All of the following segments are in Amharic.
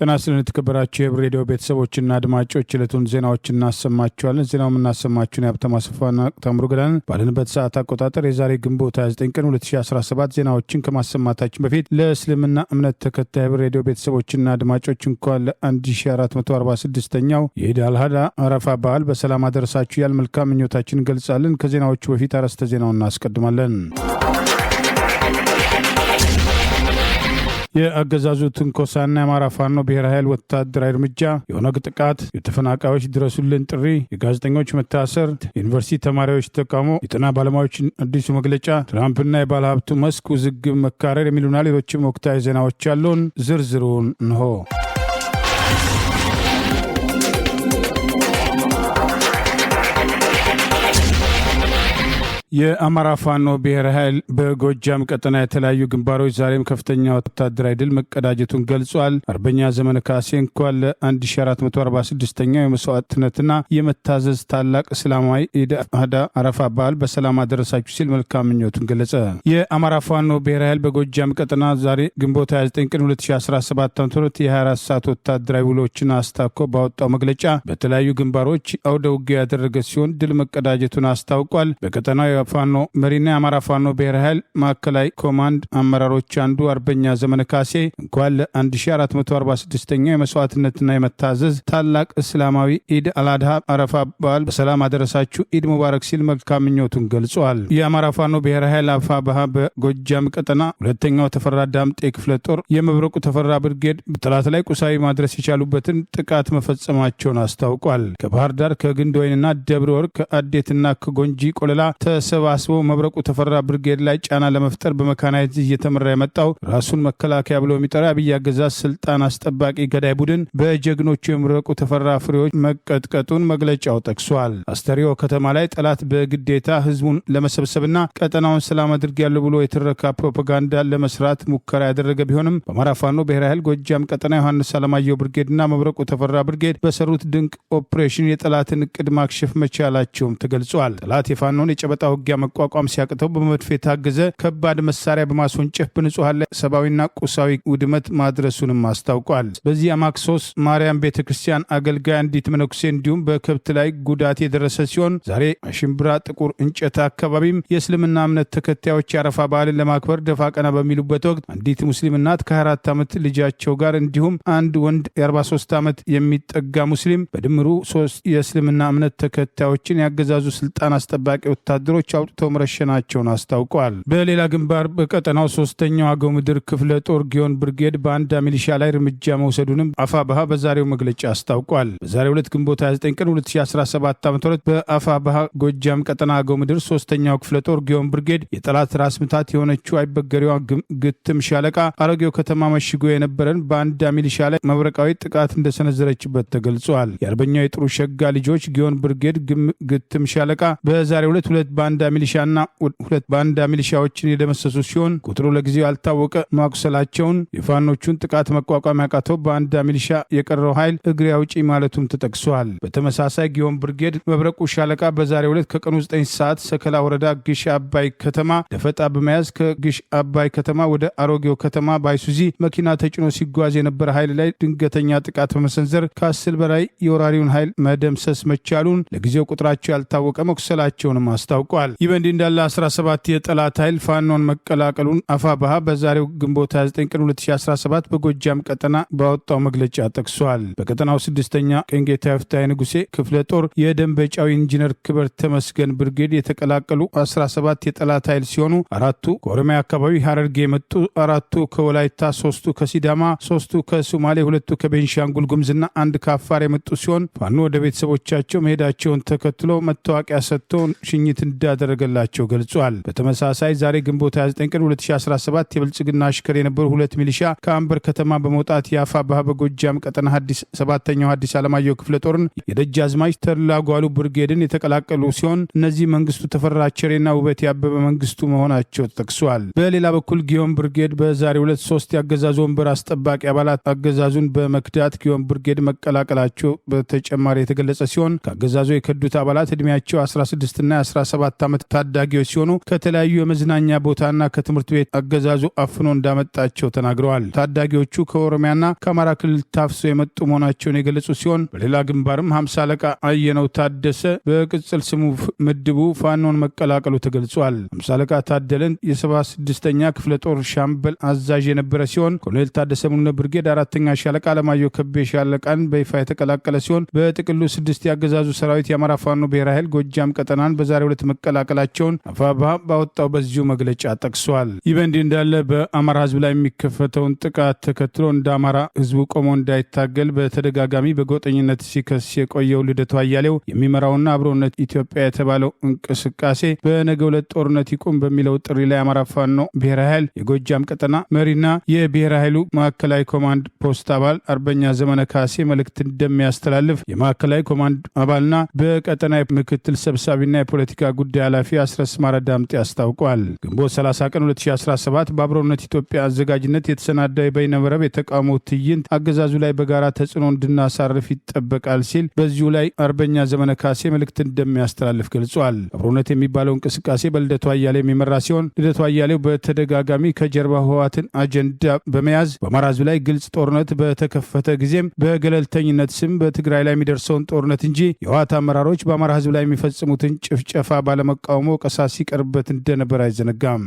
ጤና ይስጥልን የተከበራችሁ የሬዲዮ ቤተሰቦችና አድማጮች ዕለቱን ዜናዎችን እናሰማችኋለን። ዜናውን እናሰማችሁን የሀብታሙ አሰፋና ታምሩ ገዳን ባለንበት ሰዓት አቆጣጠር የዛሬ ግንቦት 29 ቀን 2017 ዜናዎችን ከማሰማታችን በፊት ለእስልምና እምነት ተከታይ ሬዲዮ ቤተሰቦችና አድማጮች እንኳን ለ1446ኛው የኢድ አልሃዳ አረፋ በዓል በሰላም አደረሳችሁ ያል መልካም ምኞታችን እንገልጻለን። ከዜናዎቹ በፊት አርዕስተ ዜናውን እናስቀድማለን። የአገዛዙ ትንኮሳና የአማራ ፋኖ ብሔራዊ ኃይል ወታደራዊ እርምጃ፣ የኦነግ ጥቃት፣ የተፈናቃዮች ድረሱልን ጥሪ፣ የጋዜጠኞች መታሰር፣ የዩኒቨርሲቲ ተማሪዎች ተቃውሞ፣ የጤና ባለሙያዎች አዲሱ መግለጫ፣ ትራምፕና የባለ ሀብቱ መስክ ውዝግብ መካረር የሚሉና ሌሎችም ወቅታዊ ዜናዎች ያሉን ዝርዝሩን እንሆ። የአማራ ፋኖ ብሔራዊ ኃይል በጎጃም ቀጠና የተለያዩ ግንባሮች ዛሬም ከፍተኛ ወታደራዊ ድል መቀዳጀቱን ገልጿል። አርበኛ ዘመነ ካሴ እንኳን ለ1446ኛው የመስዋዕትነትና የመታዘዝ ታላቅ እስላማዊ ኢድ አልሃዳ አረፋ በዓል በሰላም አደረሳችሁ ሲል መልካም ምኞቱን ገለጸ። የአማራ ፋኖ ብሔራዊ ኃይል በጎጃም ቀጠና ዛሬ ግንቦት 29 ቀን 2017 ዓ.ም የ24 ሰዓት ወታደራዊ ውሎችን አስታኮ ባወጣው መግለጫ በተለያዩ ግንባሮች አውደ ውጊያ ያደረገ ሲሆን ድል መቀዳጀቱን አስታውቋል። በቀጠናው ፋኖ መሪና የአማራ ፋኖ ብሔራዊ ኃይል ማዕከላዊ ኮማንድ አመራሮች አንዱ አርበኛ ዘመነ ካሴ እንኳን ለ1446ኛው የመስዋዕትነትና የመታዘዝ ታላቅ እስላማዊ ኢድ አልሃዳ አረፋ በዓል በሰላም አደረሳችሁ ኢድ ሙባረክ ሲል መልካም ምኞቱን ገልጿል። የአማራ ፋኖ ብሔራዊ ኃይል አፋብኃ በጎጃም ቀጠና ሁለተኛው ተፈራ ዳምጤ ክፍለ ጦር የመብረቁ ተፈራ ብርጌድ በጠላት ላይ ቁሳዊ ማድረስ የቻሉበትን ጥቃት መፈጸማቸውን አስታውቋል። ከባህር ዳር ከግንድ ወይንና ደብረ ወርቅ ከአዴትና ከጎንጂ ቆለላ ተሰባስቦ መብረቁ ተፈራ ብርጌድ ላይ ጫና ለመፍጠር በመካናይዝድ እየተመራ የመጣው ራሱን መከላከያ ብሎ የሚጠራ አብይ አገዛዝ ስልጣን አስጠባቂ ገዳይ ቡድን በጀግኖቹ የመብረቁ ተፈራ ፍሬዎች መቀጥቀጡን መግለጫው ጠቅሷል። አስተሪዮ ከተማ ላይ ጠላት በግዴታ ህዝቡን ለመሰብሰብና ቀጠናውን ሰላም አድርጌያለሁ ብሎ የተረካ ፕሮፓጋንዳ ለመስራት ሙከራ ያደረገ ቢሆንም በአማራ ፋኖ ብሔራዊ ኃይል ጎጃም ቀጠና ዮሐንስ አለማየሁ ብርጌድና መብረቁ ተፈራ ብርጌድ በሰሩት ድንቅ ኦፕሬሽን የጠላትን እቅድ ማክሸፍ መቻላቸውም ተገልጿል። ጠላት የፋኖን የጨበጣ ውጊያ መቋቋም ሲያቅተው በመድፍ የታገዘ ከባድ መሳሪያ በማስወንጨፍ በንጹሃን ላይ ሰብአዊና ቁሳዊ ውድመት ማድረሱንም አስታውቋል። በዚህ አማክሶስ ማርያም ቤተክርስቲያን አገልጋይ አንዲት መነኩሴ እንዲሁም በከብት ላይ ጉዳት የደረሰ ሲሆን ዛሬ አሽምብራ ጥቁር እንጨት አካባቢም የእስልምና እምነት ተከታዮች የአረፋ በዓልን ለማክበር ደፋ ቀና በሚሉበት ወቅት አንዲት ሙስሊም እናት ከ24 ዓመት ልጃቸው ጋር እንዲሁም አንድ ወንድ የ43 ዓመት የሚጠጋ ሙስሊም በድምሩ 3 የእስልምና እምነት ተከታዮችን ያገዛዙ ስልጣን አስጠባቂ ወታደሮች አውጥተው መረሸናቸውን አስታውቋል። በሌላ ግንባር በቀጠናው ሶስተኛው አገው ምድር ክፍለ ጦር ጊዮን ብርጌድ በአንዳ ሚሊሻ ላይ እርምጃ መውሰዱንም አፋብኃ በዛሬው መግለጫ አስታውቋል። በዛሬው ዕለት ግንቦት 29 ቀን 2017 ዓ.ም በአፋብኃ ጎጃም ቀጠና አገው ምድር ሶስተኛው ክፍለ ጦር ጊዮን ብርጌድ የጠላት ራስ ምታት የሆነችው አይበገሬዋ ግትም ሻለቃ አሮጌው ከተማ መሽጎ የነበረን በአንዳ ሚሊሻ ላይ መብረቃዊ ጥቃት እንደሰነዘረችበት ተገልጿል። የአርበኛው የጥሩ ሸጋ ልጆች ጊዮን ብርጌድ ግትም ሻለቃ በዛሬው ዕለት ሁለት ባንዳ ሚሊሻና ሁለት ባንዳ ሚሊሻዎችን የደመሰሱ ሲሆን ቁጥሩ ለጊዜው ያልታወቀ ማቁሰላቸውን የፋኖቹን ጥቃት መቋቋም ያቃተው ባንዳ ሚሊሻ የቀረው ኃይል እግሬ አውጪ ማለቱም ተጠቅሷል። በተመሳሳይ ጊዮን ብርጌድ መብረቁ ሻለቃ በዛሬው ዕለት ከቀኑ 9 ሰዓት ሰከላ ወረዳ ግሽ አባይ ከተማ ደፈጣ በመያዝ ከግሽ አባይ ከተማ ወደ አሮጌው ከተማ ባይሱዚ መኪና ተጭኖ ሲጓዝ የነበረ ኃይል ላይ ድንገተኛ ጥቃት በመሰንዘር ከ10 በላይ የወራሪውን ኃይል መደምሰስ መቻሉን ለጊዜው ቁጥራቸው ያልታወቀ መቁሰላቸውንም አስታውቋል። ይህ በእንዲህ እንዳለ 17 የጠላት ኃይል ፋኖን መቀላቀሉን አፋብኃ በዛሬው ግንቦት 29 ቀን 2017 በጎጃም ቀጠና ባወጣው መግለጫ ጠቅሷል። በቀጠናው 6ኛ ቀንጌታ ይፍታይ ንጉሴ ክፍለ ጦር የደንበጫው ኢንጂነር ክበር ተመስገን ብርጌድ የተቀላቀሉ 17 የጠላት ኃይል ሲሆኑ 4ቱ ከኦሮሚያ አካባቢ ሐረርጌ የመጡ፣ 4ቱ ከወላይታ፣ 3ቱ ከሲዳማ፣ 3ቱ ከሶማሌ፣ 2ቱ ከቤንሻንጉል ጉምዝና አንድ ከአፋር የመጡ ሲሆን ፋኖ ወደ ቤተሰቦቻቸው መሄዳቸውን ተከትሎ መታወቂያ ሰጥተው ሽኝት እንዳደረገላቸው ገልጿል። በተመሳሳይ ዛሬ ግንቦት 29 ቀን 2017 የብልጽግና አሽከር የነበሩ 2 ሚሊሻ ከአምበር ከተማ በመውጣት የአፋብኃ በጎጃም ቀጠና ሰባተኛው ሐዲስ ዓለማየሁ ክፍለ ጦርን የደጃዝማች ተላጓሉ ብርጌድን የተቀላቀሉ ሲሆን እነዚህ መንግስቱ ተፈራ ቸሬና ውበት ያበበ መንግስቱ መሆናቸው ተጠቅሷል። በሌላ በኩል ጊዮን ብርጌድ በዛሬው ዕለት 3 ያገዛዙ ወንበር አስጠባቂ አባላት አገዛዙን በመክዳት ጊዮን ብርጌድ መቀላቀላቸው በተጨማሪ የተገለጸ ሲሆን ከአገዛዙ የከዱት አባላት ዕድሜያቸው 16 እና 17 የ17 ዓመት ታዳጊዎች ሲሆኑ ከተለያዩ የመዝናኛ ቦታና ከትምህርት ቤት አገዛዙ አፍኖ እንዳመጣቸው ተናግረዋል። ታዳጊዎቹ ከኦሮሚያና ከአማራ ክልል ታፍሰው የመጡ መሆናቸውን የገለጹ ሲሆን በሌላ ግንባርም 50 አለቃ አየነው ታደሰ በቅጽል ስሙ ምድቡ ፋኖን መቀላቀሉ ተገልጿል። 50 አለቃ ታደለን የ76ኛ ክፍለ ጦር ሻምበል አዛዥ የነበረ ሲሆን ኮሎኔል ታደሰ ሙሉነ ብርጌድ 4ኛ ሻለቃ አለማየሁ ከቤ ሻለቃን በይፋ የተቀላቀለ ሲሆን በጥቅሉ 6 ያገዛዙ ሰራዊት የአማራ ፋኖ ብሔራዊ ኃይል ጎጃም ቀጠናን በዛሬው ዕለት መቀላቀላቸውን አፋብኃ ባወጣው በዚሁ መግለጫ ጠቅሷል። ይህ በእንዲህ እንዳለ በአማራ ህዝብ ላይ የሚከፈተውን ጥቃት ተከትሎ እንደ አማራ ህዝቡ ቆሞ እንዳይታገል በተደጋጋሚ በጎጠኝነት ሲከስ የቆየው ልደቱ አያሌው የሚመራውና አብሮነት ኢትዮጵያ የተባለው እንቅስቃሴ በነገው ዕለት ጦርነት ይቁም በሚለው ጥሪ ላይ አማራ ፋኖ ብሔራዊ ኃይል የጎጃም ቀጠና መሪና የብሔራዊ ኃይሉ ማዕከላዊ ኮማንድ ፖስት አባል አርበኛ ዘመነ ካሴ መልእክት እንደሚያስተላልፍ የማዕከላዊ ኮማንድ አባልና በቀጠና ምክትል ሰብሳቢና የፖለቲካ ጉዳይ ኃላፊ አስረስ ማረ ዳምጤ አስታውቋል። ግንቦት 30 ቀን 2017 በአብሮነት ኢትዮጵያ አዘጋጅነት የተሰናዳው የበይነመረብ የተቃውሞ ትዕይንት አገዛዙ ላይ በጋራ ተጽዕኖ እንድናሳርፍ ይጠበቃል ሲል በዚሁ ላይ አርበኛ ዘመነ ካሴ መልእክት እንደሚያስተላልፍ ገልጿል። አብሮነት የሚባለው እንቅስቃሴ በልደቱ አያሌው የሚመራ ሲሆን ልደቱ አያሌው በተደጋጋሚ ከጀርባ ህወሓትን አጀንዳ በመያዝ በአማራ ህዝብ ላይ ግልጽ ጦርነት በተከፈተ ጊዜም በገለልተኝነት ስም በትግራይ ላይ የሚደርሰውን ጦርነት እንጂ የህወሓት አመራሮች በአማራ ህዝብ ላይ የሚፈጽሙትን ጭፍጨፋ ባለመቃወሙ ወቀሳ ሲቀርብበት እንደነበር አይዘነጋም።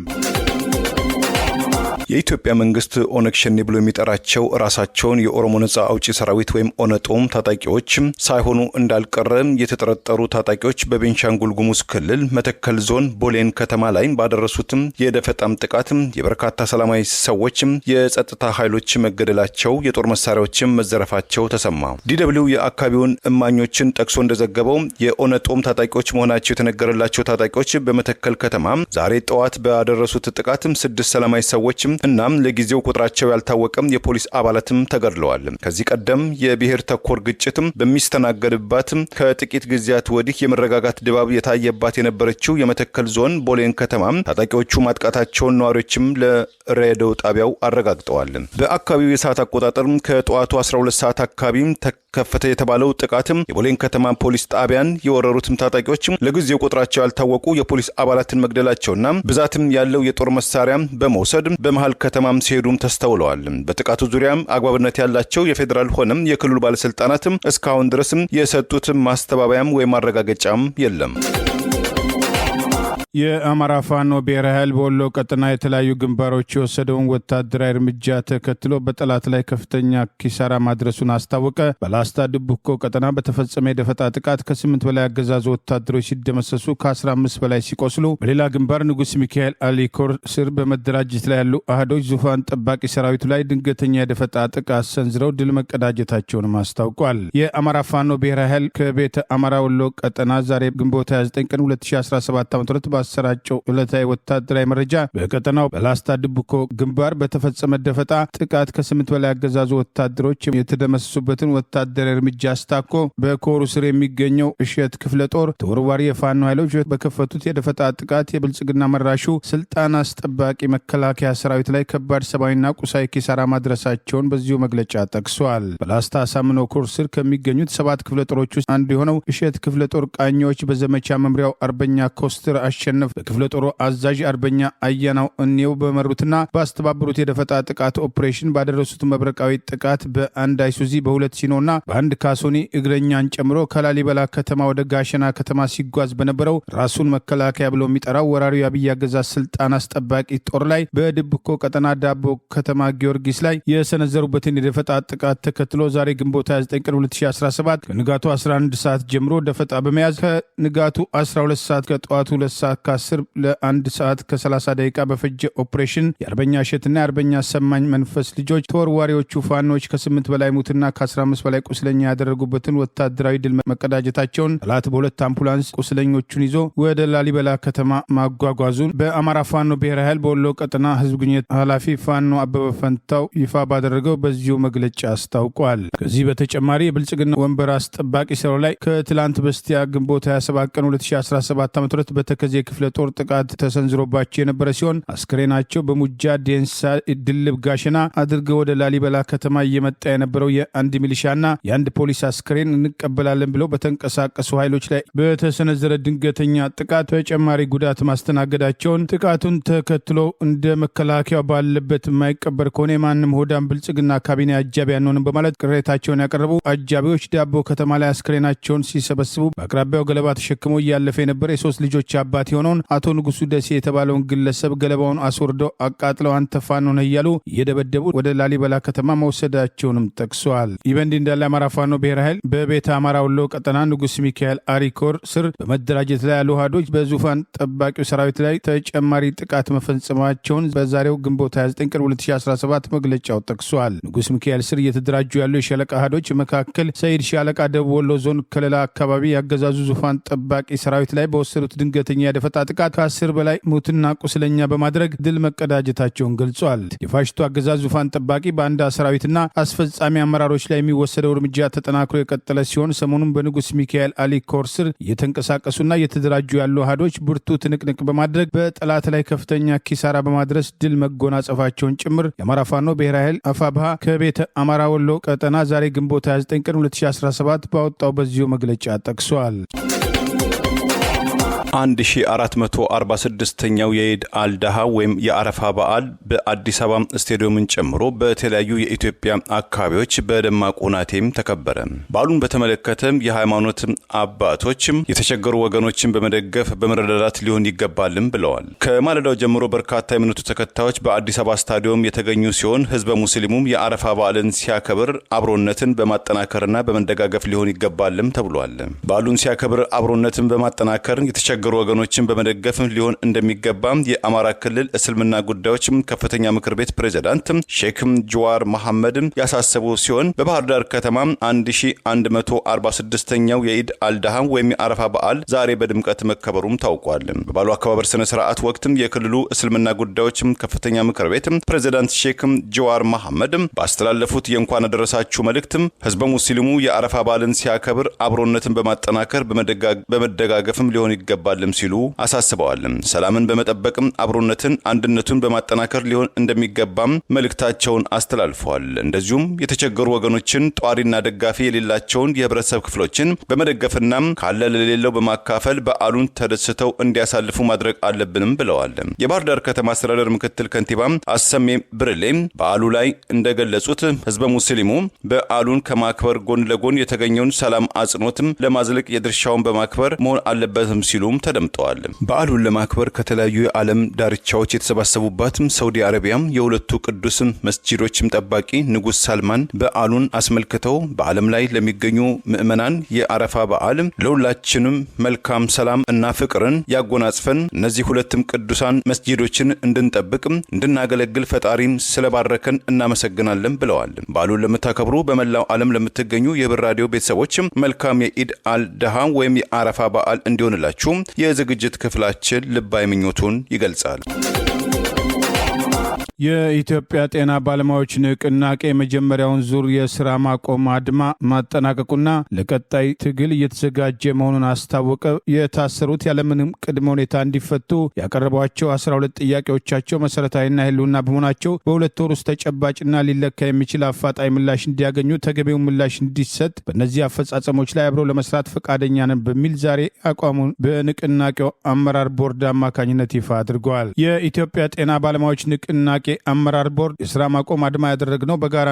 የኢትዮጵያ መንግስት ኦነግ ሸኔ ብሎ የሚጠራቸው ራሳቸውን የኦሮሞ ነጻ አውጪ ሰራዊት ወይም ኦነጦም ታጣቂዎች ሳይሆኑ እንዳልቀረ የተጠረጠሩ ታጣቂዎች በቤንሻንጉል ጉሙዝ ክልል መተከል ዞን ቦሌን ከተማ ላይ ባደረሱትም የደፈጣም ጥቃት የበርካታ ሰላማዊ ሰዎች የጸጥታ ኃይሎች መገደላቸው፣ የጦር መሳሪያዎችም መዘረፋቸው ተሰማ። ዲደብሊው የአካባቢውን እማኞችን ጠቅሶ እንደዘገበው የኦነጦም ታጣቂዎች መሆናቸው የተነገረላቸው ታጣቂዎች በመተከል ከተማ ዛሬ ጠዋት ባደረሱት ጥቃት 6 ሰላማዊ ሰዎች እናም ለጊዜው ቁጥራቸው ያልታወቀም የፖሊስ አባላትም ተገድለዋል። ከዚህ ቀደም የብሔር ተኮር ግጭትም በሚስተናገድባት ከጥቂት ጊዜያት ወዲህ የመረጋጋት ድባብ የታየባት የነበረችው የመተከል ዞን ቦሌን ከተማ ታጣቂዎቹ ማጥቃታቸውን ነዋሪዎችም ለሬዲዮ ጣቢያው አረጋግጠዋል። በአካባቢው የሰዓት አቆጣጠር ከጠዋቱ 12 ሰዓት አካባቢ ተከፈተ የተባለው ጥቃትም የቦሌን ከተማ ፖሊስ ጣቢያን የወረሩትም ታጣቂዎች ለጊዜው ቁጥራቸው ያልታወቁ የፖሊስ አባላትን መግደላቸውና ብዛትም ያለው የጦር መሳሪያ በመውሰድ በመሃል ከተማም ሲሄዱም ተስተውለዋል። በጥቃቱ ዙሪያም አግባብነት ያላቸው የፌዴራል ሆነም የክልሉ ባለስልጣናትም እስካሁን ድረስም የሰጡት ማስተባበያም ወይም ማረጋገጫም የለም። የአማራ ፋኖ ብሔራዊ ኃይል በወሎ ቀጠና የተለያዩ ግንባሮች የወሰደውን ወታደራዊ እርምጃ ተከትሎ በጠላት ላይ ከፍተኛ ኪሳራ ማድረሱን አስታወቀ። በላስታ ድቡኮ ቀጠና በተፈጸመ የደፈጣ ጥቃት ከ8 በላይ አገዛዙ ወታደሮች ሲደመሰሱ ከ15 በላይ ሲቆስሉ፣ በሌላ ግንባር ንጉስ ሚካኤል አሊኮር ስር በመደራጀት ላይ ያሉ አህዶች ዙፋን ጠባቂ ሰራዊቱ ላይ ድንገተኛ የደፈጣ ጥቃት ሰንዝረው ድል መቀዳጀታቸውንም አስታውቋል። የአማራ ፋኖ ብሔራዊ ኃይል ከቤተ አማራ ወሎ ቀጠና ዛሬ ግንቦት 29 ቀን 2017 ዓ.ም ባሰራጨው ዕለታዊ ወታደራዊ መረጃ በቀጠናው በላስታ ድቡኮ ግንባር በተፈጸመ ደፈጣ ጥቃት ከ8 በላይ አገዛዙ ወታደሮች የተደመሰሱበትን ወታደራዊ እርምጃ አስታኮ በኮሩ ስር የሚገኘው እሸት ክፍለ ጦር ተወርዋሪ የፋኖ ኃይሎች በከፈቱት የደፈጣ ጥቃት የብልጽግና መራሹ ስልጣን አስጠባቂ መከላከያ ሰራዊት ላይ ከባድ ሰብአዊና ቁሳዊ ኪሳራ ማድረሳቸውን በዚሁ መግለጫ ጠቅሷል። በላስታ አሳምነው ኮር ስር ከሚገኙት 7 ክፍለ ጦሮች ውስጥ አንዱ የሆነው እሸት ክፍለ ጦር ቃኞች በዘመቻ መምሪያው አርበኛ ኮስትር አሸነፍ በክፍለ ጦሩ አዛዥ አርበኛ አያናው እኔው በመሩትና ባስተባበሩት የደፈጣ ጥቃት ኦፕሬሽን ባደረሱት መብረቃዊ ጥቃት በአንድ አይሱዚ በ2 ሲኖና በአንድ ካሶኒ እግረኛን ጨምሮ ከላሊበላ ከተማ ወደ ጋሸና ከተማ ሲጓዝ በነበረው ራሱን መከላከያ ብሎ የሚጠራው ወራሪው የአብይ አገዛዝ ስልጣን አስጠባቂ ጦር ላይ በድብኮ ቀጠና ዳቦ ከተማ ጊዮርጊስ ላይ የሰነዘሩበትን የደፈጣ ጥቃት ተከትሎ ዛሬ ግንቦት 29 ቀን 2017 ከንጋቱ 11 ሰዓት ጀምሮ ደፈጣ በመያዝ ከንጋቱ 12 ሰዓት ከጠዋቱ 2 ሰዓት ከ10 ለ1 ሰዓት ከ30 ደቂቃ በፈጀ ኦፕሬሽን የአርበኛ እሸትና የአርበኛ ሰማኝ መንፈስ ልጆች ተወርዋሪዎቹ ፋኖች ከ8 በላይ ሙትና ከ15 በላይ ቁስለኛ ያደረጉበትን ወታደራዊ ድል መቀዳጀታቸውን ጠላት በ2 አምቡላንስ ቁስለኞቹን ይዞ ወደ ላሊበላ ከተማ ማጓጓዙን በአማራ ፋኖ ብሔራዊ ኃይል በወሎ ቀጠና ህዝብ ግንኙነት ኃላፊ ፋኖ አበበ ፈንታው ይፋ ባደረገው በዚሁ መግለጫ አስታውቋል። ከዚህ በተጨማሪ የብልጽግና ወንበር አስጠባቂ ሰው ላይ ከትላንት በስቲያ ግንቦት 27 ቀን 2017 ዓ.ም በተከዜ ክፍለ ጦር ጥቃት ተሰንዝሮባቸው የነበረ ሲሆን አስክሬናቸው በሙጃ ዴንሳ ድልብ ጋሸና አድርገው ወደ ላሊበላ ከተማ እየመጣ የነበረው የአንድ ሚሊሻና የአንድ ፖሊስ አስክሬን እንቀበላለን ብለው በተንቀሳቀሱ ኃይሎች ላይ በተሰነዘረ ድንገተኛ ጥቃት ተጨማሪ ጉዳት ማስተናገዳቸውን ጥቃቱን ተከትሎ እንደ መከላከያ ባለበት የማይቀበር ከሆነ የማንም ሆዳም ብልጽግና ካቢኔ አጃቢ አንሆንም በማለት ቅሬታቸውን ያቀረቡ አጃቢዎች ዳቦ ከተማ ላይ አስክሬናቸውን ሲሰበስቡ በአቅራቢያው ገለባ ተሸክሞ እያለፈ የነበረ የሶስት ልጆች አባት የሆነውን አቶ ንጉሱ ደሴ የተባለውን ግለሰብ ገለባውን አስወርደው አቃጥለው አንተ ፋኖ ነህ እያሉ እየደበደቡ ወደ ላሊበላ ከተማ መውሰዳቸውንም ጠቅሰዋል። ይህ በእንዲህ እንዳለ አማራ ፋኖ ብሔራዊ ኃይል በቤተ አማራ ወሎ ቀጠና ንጉስ ሚካኤል አሪኮር ስር በመደራጀት ላይ ያሉ ሀዶች በዙፋን ጠባቂው ሰራዊት ላይ ተጨማሪ ጥቃት መፈጸማቸውን በዛሬው ግንቦት 29 ቀን 2017 መግለጫው ጠቅሷል። ንጉስ ሚካኤል ስር እየተደራጁ ያሉ የሻለቃ ሀዶች መካከል ሰይድ ሻለቃ ደቡብ ወሎ ዞን ከለላ አካባቢ ያገዛዙ ዙፋን ጠባቂ ሰራዊት ላይ በወሰዱት ድንገተኛ የደፈጣ ጥቃት ከ10 በላይ ሙትና ቁስለኛ በማድረግ ድል መቀዳጀታቸውን ገልጿል። የፋሽቱ አገዛዝ ዙፋን ጠባቂ ባንዳ ሰራዊትና አስፈጻሚ አመራሮች ላይ የሚወሰደው እርምጃ ተጠናክሮ የቀጠለ ሲሆን ሰሞኑን በንጉስ ሚካኤል አሊ ኮር ስር እየተንቀሳቀሱና እየተደራጁ ያሉ ሀዶች ብርቱ ትንቅንቅ በማድረግ በጠላት ላይ ከፍተኛ ኪሳራ በማድረስ ድል መጎናጸፋቸውን ጭምር የአማራ ፋኖ ብሔራዊ ኃይል አፋብሃ ከቤተ አማራ ወሎ ቀጠና ዛሬ ግንቦት 29 ቀን 2017 ባወጣው በዚሁ መግለጫ ጠቅሷል። 1446ኛው የኢድ አልዳሃ ወይም የአረፋ በዓል በአዲስ አበባ ስቴዲየምን ጨምሮ በተለያዩ የኢትዮጵያ አካባቢዎች በደማቅ ሁናቴም ተከበረ። በዓሉን በተመለከተ የሃይማኖት አባቶች የተቸገሩ ወገኖችን በመደገፍ በመረዳዳት ሊሆን ይገባልም ብለዋል። ከማለዳው ጀምሮ በርካታ የእምነቱ ተከታዮች በአዲስ አበባ ስታዲየም የተገኙ ሲሆን ህዝበ ሙስሊሙም የአረፋ በዓልን ሲያከብር አብሮነትን በማጠናከርና በመደጋገፍ ሊሆን ይገባልም ተብሏል። በዓሉን ሲያከብር አብሮነትን በማጠናከር የተቸገሩ ወገኖችን በመደገፍ ሊሆን እንደሚገባ የአማራ ክልል እስልምና ጉዳዮች ከፍተኛ ምክር ቤት ፕሬዝዳንት ሼክ ጀዋር መሐመድ ያሳሰቡ ሲሆን በባህር ዳር ከተማ 1146ኛው የኢድ አልዳሃ ወይም የአረፋ በዓል ዛሬ በድምቀት መከበሩም ታውቋል። በበዓሉ አከባበር ስነ ስርዓት ወቅት የክልሉ እስልምና ጉዳዮች ከፍተኛ ምክር ቤት ፕሬዝዳንት ሼክ ጀዋር መሐመድ ባስተላለፉት የእንኳን አደረሳችሁ መልእክት ህዝበ ሙስሊሙ የአረፋ በዓልን ሲያከብር አብሮነትን በማጠናከር በመደጋገፍም ሊሆን ይገባል ሲሉ አሳስበዋል። ሰላምን በመጠበቅም አብሮነትን አንድነቱን በማጠናከር ሊሆን እንደሚገባም መልእክታቸውን አስተላልፈዋል። እንደዚሁም የተቸገሩ ወገኖችን ጧሪና ደጋፊ የሌላቸውን የህብረተሰብ ክፍሎችን በመደገፍና ካለ ለሌለው በማካፈል በዓሉን ተደስተው እንዲያሳልፉ ማድረግ አለብንም ብለዋል። የባህር ዳር ከተማ አስተዳደር ምክትል ከንቲባ አሰሜ ብርሌ በዓሉ ላይ እንደገለጹት ህዝበ ሙስሊሙ በዓሉን ከማክበር ጎን ለጎን የተገኘውን ሰላም አጽንኦትም ለማዝለቅ የድርሻውን በማክበር መሆን አለበትም ሲሉም ተደምጠዋል። በዓሉን ለማክበር ከተለያዩ የዓለም ዳርቻዎች የተሰባሰቡባት ሳውዲ አረቢያ የሁለቱ ቅዱስ መስጂዶችም ጠባቂ ንጉስ ሳልማን በዓሉን አስመልክተው በዓለም ላይ ለሚገኙ ምዕመናን የአረፋ በዓል ለሁላችንም መልካም ሰላም እና ፍቅርን ያጎናጽፈን፣ እነዚህ ሁለቱም ቅዱሳን መስጂዶችን እንድንጠብቅ እንድናገለግል ፈጣሪን ስለባረከን እናመሰግናለን ብለዋል። በዓሉን ለምታከብሩ በመላው ዓለም ለምትገኙ የህብር ራዲዮ ቤተሰቦች መልካም የኢድ አልዳሃ ወይም የአረፋ በዓል እንዲሆንላችሁ የዝግጅት ክፍላችን ልባዊ ምኞቱን ይገልጻል። የኢትዮጵያ ጤና ባለሙያዎች ንቅናቄ የመጀመሪያውን ዙር የስራ ማቆም አድማ ማጠናቀቁና ለቀጣይ ትግል እየተዘጋጀ መሆኑን አስታወቀ። የታሰሩት ያለምንም ቅድመ ሁኔታ እንዲፈቱ ያቀረቧቸው 12 ጥያቄዎቻቸው መሰረታዊና ህልውና በመሆናቸው በሁለት ወር ውስጥ ተጨባጭና ሊለካ የሚችል አፋጣኝ ምላሽ እንዲያገኙ ተገቢው ምላሽ እንዲሰጥ በእነዚህ አፈጻጸሞች ላይ አብረው ለመስራት ፈቃደኛ ነን በሚል ዛሬ አቋሙን በንቅናቄው አመራር ቦርድ አማካኝነት ይፋ አድርገዋል። የኢትዮጵያ ጤና ባለሙያዎች ንቅናቄ አመራር ቦርድ የስራ ማቆም አድማ ያደረግነው በጋራ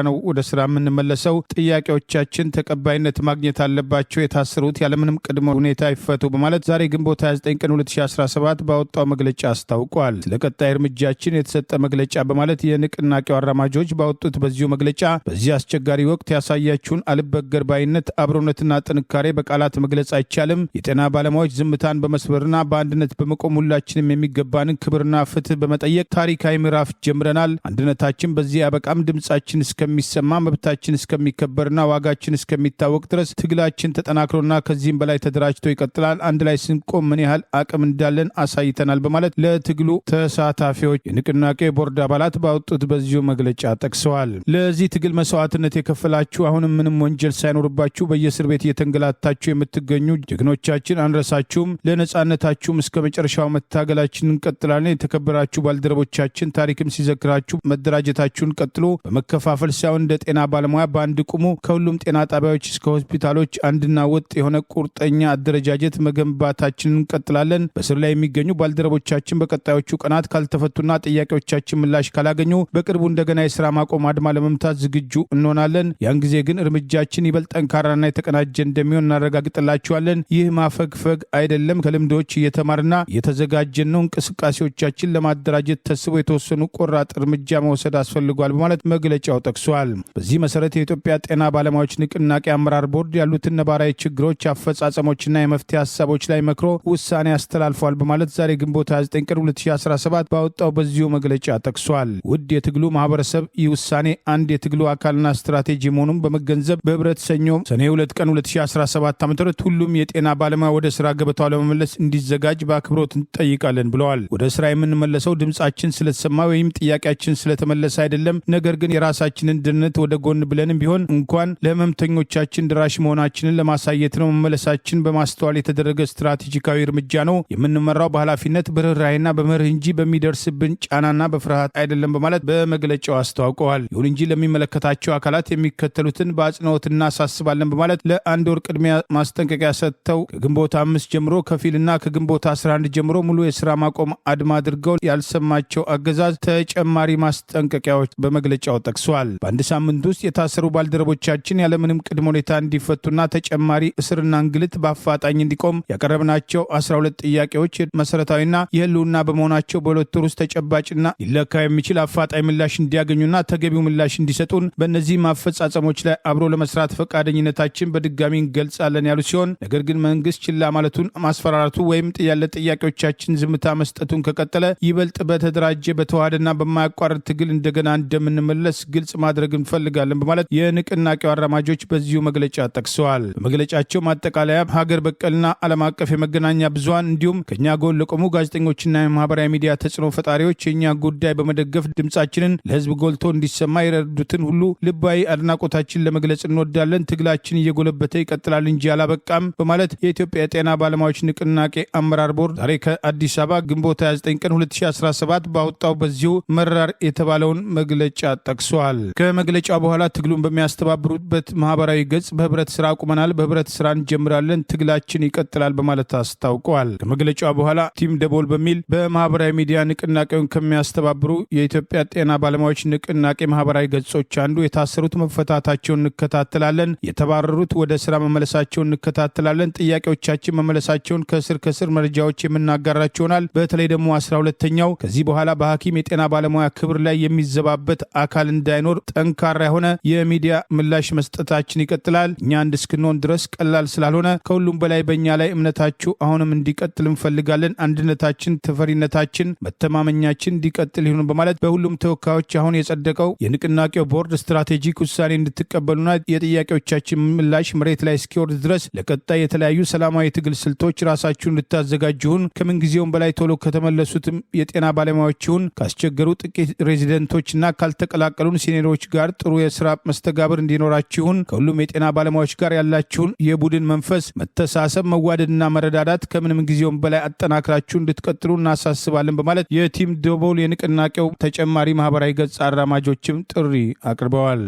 ነው ወደ ስራ የምንመለሰው፣ ጥያቄዎቻችን ተቀባይነት ማግኘት አለባቸው፣ የታሰሩት ያለምንም ቅድመ ሁኔታ ይፈቱ በማለት ዛሬ ግንቦት 29 ቀን 2017 ባወጣው መግለጫ አስታውቋል። ለቀጣይ እርምጃችን የተሰጠ መግለጫ በማለት የንቅናቄው አራማጆች ባወጡት በዚሁ መግለጫ በዚህ አስቸጋሪ ወቅት ያሳያችሁን አልበገር ባይነት፣ አብሮነትና ጥንካሬ በቃላት መግለጽ አይቻልም። የጤና ባለሙያዎች ዝምታን በመስበርና በአንድነት በመቆም ሁላችንም የሚገባንን ክብርና ፍትህ በመጠየቅ ታሪካዊ ምዕራፍ ጀምረናል። አንድነታችን በዚህ ያበቃም። ድምጻችን እስከሚሰማ መብታችን እስከሚከበርና ዋጋችን እስከሚታወቅ ድረስ ትግላችን ተጠናክሮና ከዚህም በላይ ተደራጅቶ ይቀጥላል። አንድ ላይ ስንቆም ምን ያህል አቅም እንዳለን አሳይተናል በማለት ለትግሉ ተሳታፊዎች የንቅናቄ ቦርድ አባላት ባወጡት በዚሁ መግለጫ ጠቅሰዋል። ለዚህ ትግል መስዋዕትነት የከፈላችሁ አሁንም ምንም ወንጀል ሳይኖርባችሁ በየእስር ቤት እየተንገላታችሁ የምትገኙ ጀግኖቻችን አንረሳችሁም። ለነጻነታችሁም እስከ መጨረሻው መታገላችን እንቀጥላለን። የተከበራችሁ ባልደረቦቻችን ታሪክም ሲዘክራችሁ መደራጀታችሁን ቀጥሎ በመከፋፈል ሳይሆን እንደ ጤና ባለሙያ በአንድ ቁሙ። ከሁሉም ጤና ጣቢያዎች እስከ ሆስፒታሎች አንድና ወጥ የሆነ ቁርጠኛ አደረጃጀት መገንባታችንን እንቀጥላለን። በስር ላይ የሚገኙ ባልደረቦቻችን በቀጣዮቹ ቀናት ካልተፈቱና ጥያቄዎቻችን ምላሽ ካላገኙ በቅርቡ እንደገና የስራ ማቆም አድማ ለመምታት ዝግጁ እንሆናለን። ያን ጊዜ ግን እርምጃችን ይበልጥ ጠንካራና የተቀናጀ እንደሚሆን እናረጋግጥላችኋለን። ይህ ማፈግፈግ አይደለም። ከልምዶች እየተማርና እየተዘጋጀን ነው። እንቅስቃሴዎቻችን ለማደራጀት ተስቦ የተወሰኑ ቆራጥ እርምጃ መውሰድ አስፈልጓል በማለት መግለጫው ጠቅሷል። በዚህ መሰረት የኢትዮጵያ ጤና ባለሙያዎች ንቅናቄ አመራር ቦርድ ያሉትን ነባራዊ ችግሮች፣ አፈጻጸሞችና የመፍትሄ ሀሳቦች ላይ መክሮ ውሳኔ አስተላልፏል በማለት ዛሬ ግንቦት 29 ቀን 2017 ባወጣው በዚሁ መግለጫ ጠቅሷል። ውድ የትግሉ ማህበረሰብ ይህ ውሳኔ አንድ የትግሉ አካልና ስትራቴጂ መሆኑን በመገንዘብ በህብረት ሰኞ ሰኔ 2 ቀን 2017 ዓ.ም ሁሉም የጤና ባለሙያ ወደ ስራ ገበታው ለመመለስ እንዲዘጋጅ በአክብሮት እንጠይቃለን ብለዋል። ወደ ስራ የምንመለሰው ድምጻችን ስለተሰማ ወይም ጥያቄያችን ስለተመለሰ አይደለም። ነገር ግን የራሳችንን ደህንነት ወደ ጎን ብለንም ቢሆን እንኳን ለህመምተኞቻችን ድራሽ መሆናችንን ለማሳየት ነው። መመለሳችን በማስተዋል የተደረገ ስትራቴጂካዊ እርምጃ ነው። የምንመራው በኃላፊነት በርህራሄና በመርህ እንጂ በሚደርስብን ጫናና በፍርሃት አይደለም በማለት በመግለጫው አስታውቀዋል። ይሁን እንጂ ለሚመለከታቸው አካላት የሚከተሉትን በአጽንኦት እናሳስባለን በማለት ለአንድ ወር ቅድሚያ ማስጠንቀቂያ ሰጥተው ከግንቦት 5 ጀምሮ ከፊልና ከግንቦት 11 ጀምሮ ሙሉ የስራ ማቆም አድማ አድርገው ያልሰማቸው አገዛዝ ተጨማሪ ማስጠንቀቂያዎች በመግለጫው ጠቅሷል። በአንድ ሳምንት ውስጥ የታሰሩ ባልደረቦቻችን ያለምንም ቅድመ ሁኔታ እንዲፈቱና ተጨማሪ እስርና እንግልት በአፋጣኝ እንዲቆም ያቀረብናቸው 12 ጥያቄዎች መሰረታዊና የህልውና በመሆናቸው በሁለት ወር ውስጥ ተጨባጭና ሊለካ የሚችል አፋጣኝ ምላሽ እንዲያገኙና ተገቢው ምላሽ እንዲሰጡን በእነዚህ ማፈጻጸሞች ላይ አብሮ ለመስራት ፈቃደኝነታችን በድጋሚ እንገልጻለን ያሉ ሲሆን ነገር ግን መንግስት ችላ ማለቱን፣ ማስፈራራቱ ወይም ያለ ጥያቄዎቻችን ዝምታ መስጠቱን ከቀጠለ ይበልጥ በተደራጀ በተዋሃደና በማያቋርጥ ትግል እንደገና እንደምንመለስ ግልጽ ማድረግ እንፈልጋለን በማለት የንቅናቄው አራማጆች በዚሁ መግለጫ ጠቅሰዋል። በመግለጫቸው ማጠቃለያ ሀገር በቀልና ዓለም አቀፍ የመገናኛ ብዙሃን እንዲሁም ከኛ ጎን ለቆሙ ጋዜጠኞችና የማህበራዊ ሚዲያ ተጽዕኖ ፈጣሪዎች የኛ ጉዳይ በመደገፍ ድምጻችንን ለህዝብ ጎልቶ እንዲሰማ የረዱትን ሁሉ ልባዊ አድናቆታችን ለመግለጽ እንወዳለን። ትግላችን እየጎለበተ ይቀጥላል እንጂ አላበቃም በማለት የኢትዮጵያ የጤና ባለሙያዎች ንቅናቄ አመራር ቦርድ ዛሬ ከአዲስ አበባ ግንቦት 29 ቀን 2017 ባወጣው በዚሁ መራር የተባለውን መግለጫ ጠቅሷል። ከመግለጫው በኋላ ትግሉን በሚያስተባብሩበት ማህበራዊ ገጽ በህብረት ስራ አቁመናል፣ በህብረት ስራ እንጀምራለን፣ ትግላችን ይቀጥላል በማለት አስታውቀዋል። ከመግለጫው በኋላ ቲም ደቦል በሚል በማህበራዊ ሚዲያ ንቅናቄውን ከሚያስተባብሩ የኢትዮጵያ ጤና ባለሙያዎች ንቅናቄ ማህበራዊ ገጾች አንዱ የታሰሩት መፈታታቸውን እንከታተላለን፣ የተባረሩት ወደ ስራ መመለሳቸውን እንከታተላለን፣ ጥያቄዎቻችን መመለሳቸውን ከስር መረጃዎች የምናጋራቸውናል። በተለይ ደግሞ 12ኛው ከዚህ በኋላ በሐኪም የጤና ባለሙያ ክብር ላይ የሚዘባበት አካል እንዳይኖር ጠንካራ የሆነ የሚዲያ ምላሽ መስጠታችን ይቀጥላል። እኛ አንድ እስክንሆን ድረስ ቀላል ስላልሆነ ከሁሉም በላይ በእኛ ላይ እምነታችሁ አሁንም እንዲቀጥል እንፈልጋለን። አንድነታችን፣ ተፈሪነታችን፣ መተማመኛችን እንዲቀጥል ይሁን በማለት በሁሉም ተወካዮች አሁን የጸደቀው የንቅናቄው ቦርድ ስትራቴጂክ ውሳኔ እንድትቀበሉና የጥያቄዎቻችን ምላሽ መሬት ላይ እስኪወርድ ድረስ ለቀጣይ የተለያዩ ሰላማዊ ትግል ስልቶች ራሳችሁን እንድታዘጋጅሁን ከምንጊዜውም በላይ ቶሎ ከተመለሱትም የጤና ባለሙያዎችሁን ካስቸገሩ ጥቂት ሬዚደንቶችና ካልተቀላቀሉን ሲኒሮች ጋር ጥሩ የስራ መስተጋብር እንዲኖራችሁን ከሁሉም የጤና ባለሙያዎች ጋር ያላችሁን የቡድን መንፈስ፣ መተሳሰብ፣ መዋደድና መረዳዳት ከምንም ጊዜውም በላይ አጠናክራችሁ እንድትቀጥሉ እናሳስባለን በማለት የቲም ደቦል የንቅናቄው ተጨማሪ ማህበራዊ ገጽ አራማጆችም ጥሪ አቅርበዋል።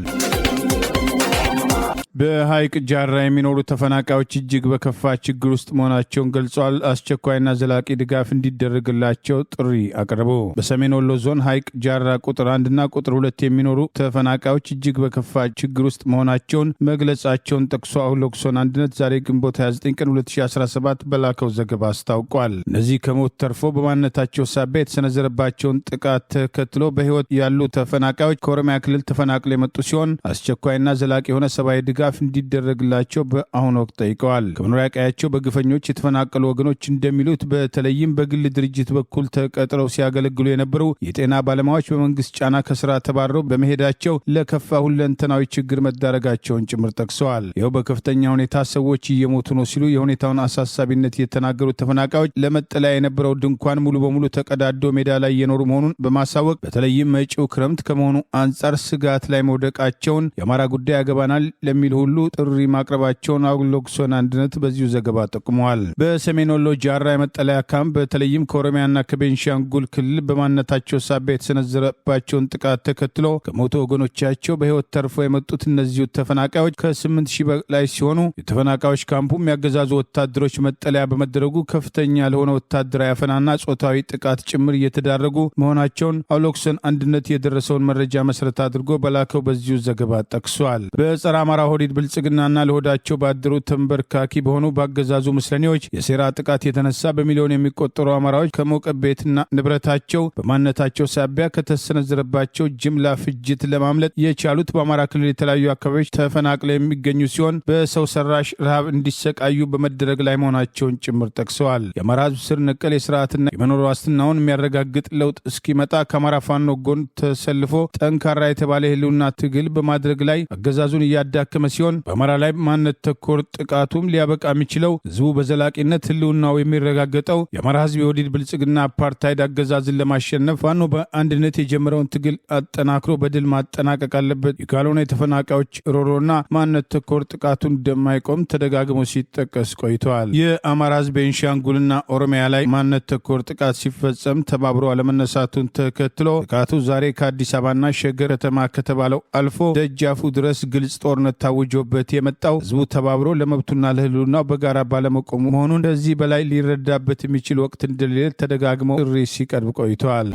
በሐይቅ ጃራ የሚኖሩ ተፈናቃዮች እጅግ በከፋ ችግር ውስጥ መሆናቸውን ገልጸዋል። አስቸኳይና ዘላቂ ድጋፍ እንዲደረግላቸው ጥሪ አቀረቡ። በሰሜን ወሎ ዞን ሐይቅ ጃራ ቁጥር 1 እና ቁጥር 2 የሚኖሩ ተፈናቃዮች እጅግ በከፋ ችግር ውስጥ መሆናቸውን መግለጻቸውን ጠቅሶ አሁሎክሶን አንድነት ዛሬ ግንቦት 29 ቀን 2017 በላከው ዘገባ አስታውቋል። እነዚህ ከሞት ተርፎ በማንነታቸው ሳቢያ የተሰነዘረባቸውን ጥቃት ተከትሎ በህይወት ያሉ ተፈናቃዮች ከኦሮሚያ ክልል ተፈናቅለው የመጡ ሲሆን አስቸኳይና ዘላቂ የሆነ ሰብአዊ ድጋፍ ድጋፍ እንዲደረግላቸው በአሁኑ ወቅት ጠይቀዋል። ከመኖሪያ ቀያቸው በግፈኞች የተፈናቀሉ ወገኖች እንደሚሉት በተለይም በግል ድርጅት በኩል ተቀጥረው ሲያገለግሉ የነበሩ የጤና ባለሙያዎች በመንግስት ጫና ከስራ ተባረው በመሄዳቸው ለከፋ ሁለንተናዊ ችግር መዳረጋቸውን ጭምር ጠቅሰዋል። ይኸው በከፍተኛ ሁኔታ ሰዎች እየሞቱ ነው ሲሉ የሁኔታውን አሳሳቢነት የተናገሩት ተፈናቃዮች ለመጠለያ የነበረው ድንኳን ሙሉ በሙሉ ተቀዳዶ ሜዳ ላይ የኖሩ መሆኑን በማሳወቅ በተለይም መጪው ክረምት ከመሆኑ አንጻር ስጋት ላይ መውደቃቸውን የአማራ ጉዳይ ያገባናል ለሚል ሁሉ ጥሪ ማቅረባቸውን አውሎክሶን አንድነት በዚሁ ዘገባ ጠቁመዋል። በሰሜን ወሎ ጃራ የመጠለያ ካምፕ በተለይም ከኦሮሚያና ከቤንሻንጉል ክልል በማንነታቸው ሳቢያ የተሰነዘረባቸውን ጥቃት ተከትሎ ከሞቱ ወገኖቻቸው በህይወት ተርፎ የመጡት እነዚሁ ተፈናቃዮች ከ8,000 በላይ ሲሆኑ የተፈናቃዮች ካምፑም ያገዛዙ ወታደሮች መጠለያ በመደረጉ ከፍተኛ ለሆነ ወታደራዊ አፈናና ጾታዊ ጥቃት ጭምር እየተዳረጉ መሆናቸውን አውሎክሶን አንድነት የደረሰውን መረጃ መሰረት አድርጎ በላከው በዚሁ ዘገባ ጠቅሷል። በጸረ አማራ ሆዲድ ብልጽግናና ለሆዳቸው ባደሩ ተንበርካኪ በሆኑ ባገዛዙ ምስለኔዎች የሴራ ጥቃት የተነሳ በሚሊዮን የሚቆጠሩ አማራዎች ከሞቀ ቤትና ንብረታቸው በማንነታቸው ሳቢያ ከተሰነዘረባቸው ጅምላ ፍጅት ለማምለጥ የቻሉት በአማራ ክልል የተለያዩ አካባቢዎች ተፈናቅለው የሚገኙ ሲሆን በሰው ሰራሽ ረሃብ እንዲሰቃዩ በመደረግ ላይ መሆናቸውን ጭምር ጠቅሰዋል። የአማራ ህዝብ ስር ነቀል የስርዓትና የመኖር ዋስትናውን የሚያረጋግጥ ለውጥ እስኪመጣ ከአማራ ፋኖ ጎን ተሰልፎ ጠንካራ የተባለ የህልውና ትግል በማድረግ ላይ አገዛዙን እያዳከመ ሲሆን በአማራ ላይ ማንነት ተኮር ጥቃቱም ሊያበቃ የሚችለው ህዝቡ በዘላቂነት ህልውናው የሚረጋገጠው የአማራ ህዝብ የወዲድ ብልጽግና አፓርታይድ አገዛዝን ለማሸነፍ ፋኖ በአንድነት የጀመረውን ትግል አጠናክሮ በድል ማጠናቀቅ አለበት። ካልሆነ የተፈናቃዮች ሮሮና ማንነት ተኮር ጥቃቱን እንደማይቆም ተደጋግሞ ሲጠቀስ ቆይተዋል። የአማራ ህዝብ ቤንሻንጉልና ኦሮሚያ ላይ ማንነት ተኮር ጥቃት ሲፈጸም ተባብሮ አለመነሳቱን ተከትሎ ጥቃቱ ዛሬ ከአዲስ አበባና ሸገር ከተማ ከተባለው አልፎ ደጃፉ ድረስ ግልጽ ጦርነት ታውጆበት የመጣው ህዝቡ ተባብሮ ለመብቱና ለህልውናው በጋራ ባለመቆሙ መሆኑን ከዚህ በላይ ሊረዳበት የሚችል ወቅት እንደሌለ ተደጋግሞ ጥሪ ሲቀርብ ቆይተዋል።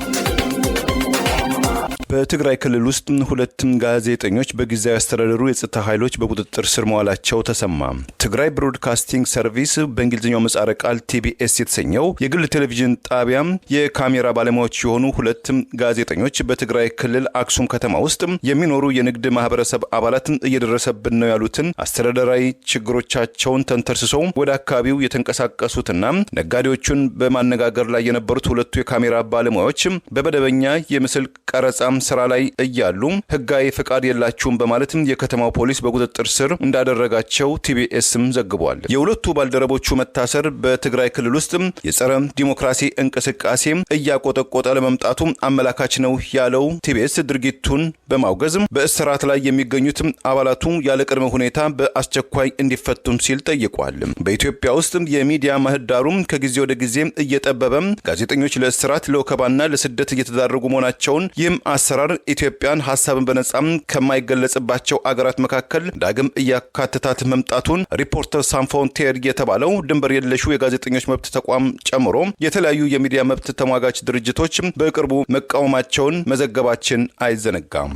በትግራይ ክልል ውስጥ 2 ጋዜጠኞች በጊዜያዊ አስተዳደሩ የጸጥታ ኃይሎች በቁጥጥር ስር መዋላቸው ተሰማ። ትግራይ ብሮድካስቲንግ ሰርቪስ በእንግሊዝኛው ምህጻረ ቃል ቲቢኤስ የተሰኘው የግል ቴሌቪዥን ጣቢያ የካሜራ ባለሙያዎች የሆኑ 2 ጋዜጠኞች በትግራይ ክልል አክሱም ከተማ ውስጥ የሚኖሩ የንግድ ማህበረሰብ አባላት እየደረሰብን ነው ያሉትን አስተዳደራዊ ችግሮቻቸውን ተንተርስሰው ወደ አካባቢው የተንቀሳቀሱትና ነጋዴዎቹን በማነጋገር ላይ የነበሩት 2 የካሜራ ባለሙያዎች በመደበኛ የምስል ቀረጻ ስራ ላይ እያሉ ህጋዊ ፍቃድ የላቸውም በማለት የከተማው ፖሊስ በቁጥጥር ስር እንዳደረጋቸው ቲቢኤስም ዘግቧል። የሁለቱ ባልደረቦቹ መታሰር በትግራይ ክልል ውስጥ የጸረ ዲሞክራሲ እንቅስቃሴ እያቆጠቆጠ ለመምጣቱ አመላካች ነው ያለው ቲቢኤስ ድርጊቱን በማውገዝ በእስራት ላይ የሚገኙት አባላቱ ያለ ቅድመ ሁኔታ በአስቸኳይ እንዲፈቱም ሲል ጠይቋል። በኢትዮጵያ ውስጥ የሚዲያ ምህዳሩ ከጊዜ ወደ ጊዜ እየጠበበ ጋዜጠኞች ለእስራት ለወከባና ለስደት እየተዳረጉ መሆናቸውን ይህም አሰራር ኢትዮጵያን ሐሳብን በነጻም ከማይገለጽባቸው አገራት መካከል ዳግም እያካተታት መምጣቱን ሪፖርተር ሳን ፍሮንቲር የተባለው ድንበር የለሹ የጋዜጠኞች መብት ተቋም ጨምሮ የተለያዩ የሚዲያ መብት ተሟጋች ድርጅቶች በቅርቡ መቃወማቸውን መዘገባችን አይዘነጋም።